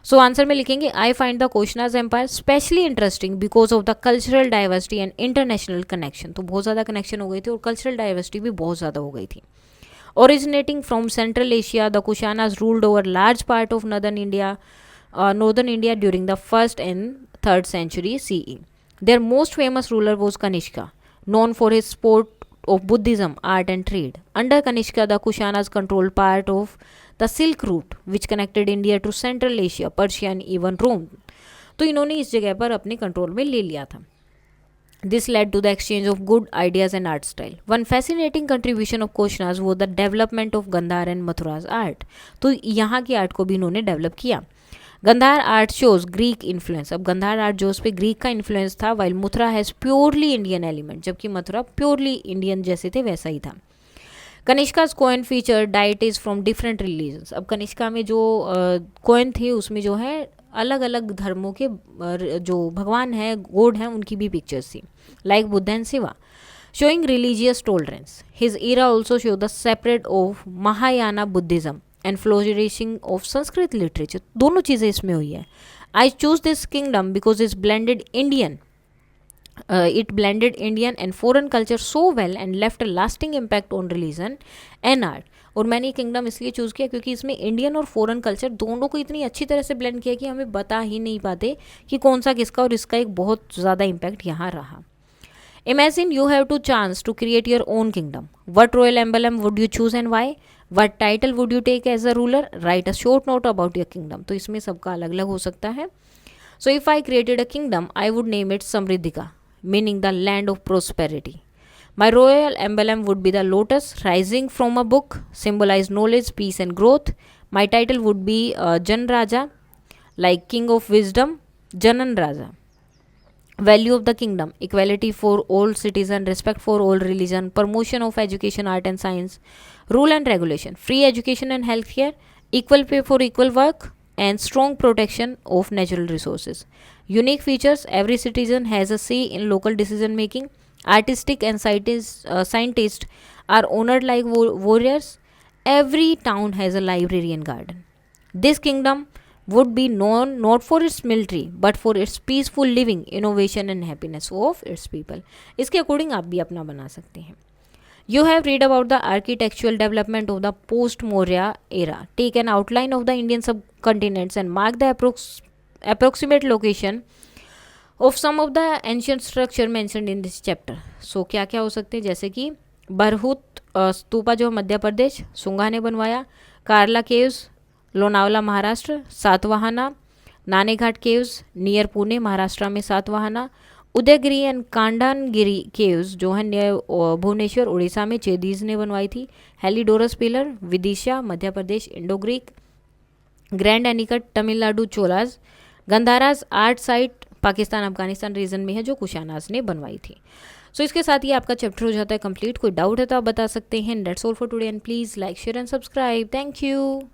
सो आंसर में लिखेंगे I find the Kushanas empire specially interesting because of the cultural diversity and international connection. तो बहुत ज़्यादा कनेक्शन हो गई थी और कल्चरल डाइवर्सिटी भी बहुत ज़्यादा हो गई थी. Originating from central Asia, the Kushanas ruled over large part of northern India during the 1st and 3rd century CE. Their most famous ruler was Kanishka, known for his support of Buddhism, art and trade. Under Kanishka, the Kushanas controlled part of the Silk Route, which connected India to Central Asia, Persia and even Rome. तो इन्होंने इस जगह पर अपने कंट्रोल में ले लिया था. This led to the exchange of good ideas and art style. One fascinating contribution of Kushanas was the development of Gandhar and Mathura's art. तो यहाँ की आर्ट को भी इन्होंने डेवलप किया. Gandhara art shows Greek influence. अब गंधार आर्ट जो उस पर ग्रीक का इन्फ्लुएंस था, while Mathura has purely Indian element, जबकि मथुरा प्योरली इंडियन जैसे थे वैसा ही था. Kanishka's coin feature deities from different religions. अब कनिष्का में जो कोइन थे उसमें जो है अलग अलग धर्मों के जो भगवान हैं, गॉड हैं, उनकी भी पिक्चर्स थी, like Buddha and Shiva, showing religious tolerance. His era also show the separate of Mahayana Buddhism and flourishing of Sanskrit literature. दोनों चीज़ें इसमें हुई है. I choose this kingdom because it's blended Indian. It blended Indian and foreign culture so well and left a lasting impact on religion and art. और मैंने ये किंगडम इसलिए चूज़ किया क्योंकि इसमें इंडियन और फॉरेन कल्चर दोनों को इतनी अच्छी तरह से ब्लेंड किया कि हमें बता ही नहीं पाते कि कौन सा किसका, और इसका एक बहुत ज़्यादा इम्पैक्ट यहाँ रहा. Imagine you have to chance to create your own kingdom. What royal emblem would you choose and why? What title would you take as a ruler? Write a short note about your kingdom. तो इसमें सबका अलग अलग हो सकता है. So if I created a kingdom, I would name it Samriddhika, meaning the land of prosperity. My royal emblem would be the lotus rising from a book, symbolize knowledge, peace and growth. My title would be Jan Raja, like king of wisdom, Janan Raja. Value of the kingdom: equality for all citizens, respect for all religion, promotion of education, art and science. Rule and regulation: free education and healthcare, equal pay for equal work, and strong protection of natural resources. Unique features: every citizen has a say in local decision making. Artistic and scientists are honored like warriors. Every town has a library and garden. This kingdom would be known not for its military but for its peaceful living, innovation and happiness of its people. इसके अकॉर्डिंग आप भी अपना बना सकते हैं. You have read about the architectural development of the post-Maurya era. Take an outline of the Indian subcontinents and mark the approximate location of some of the ancient structure mentioned in this chapter. So क्या क्या हो सकते हैं, जैसे कि बरहुत स्तूपा जो मध्य प्रदेश सुंगा ने बनवाया, Karla caves Lonavala Maharashtra, Satavahana Naneghat caves near Pune Maharashtra में सातवाहना, उदयगिरी एंड कांडानगिरी केव्स जो है नियर भुवनेश्वर उड़ीसा में चेदीज ने बनवाई थी, Heliodorus pillar Vidisha Madhya Pradesh Indo Greek, grand anicut Tamil Nadu Cholas, Gandharas art site Pakistan Afghanistan region में है जो कुशानाज ने बनवाई थी. सो इसके साथ ही आपका चैप्टर हो जाता है कंप्लीट. कोई डाउट है तो आप बता सकते हैं. That's all for today and please like share and subscribe. Thank you.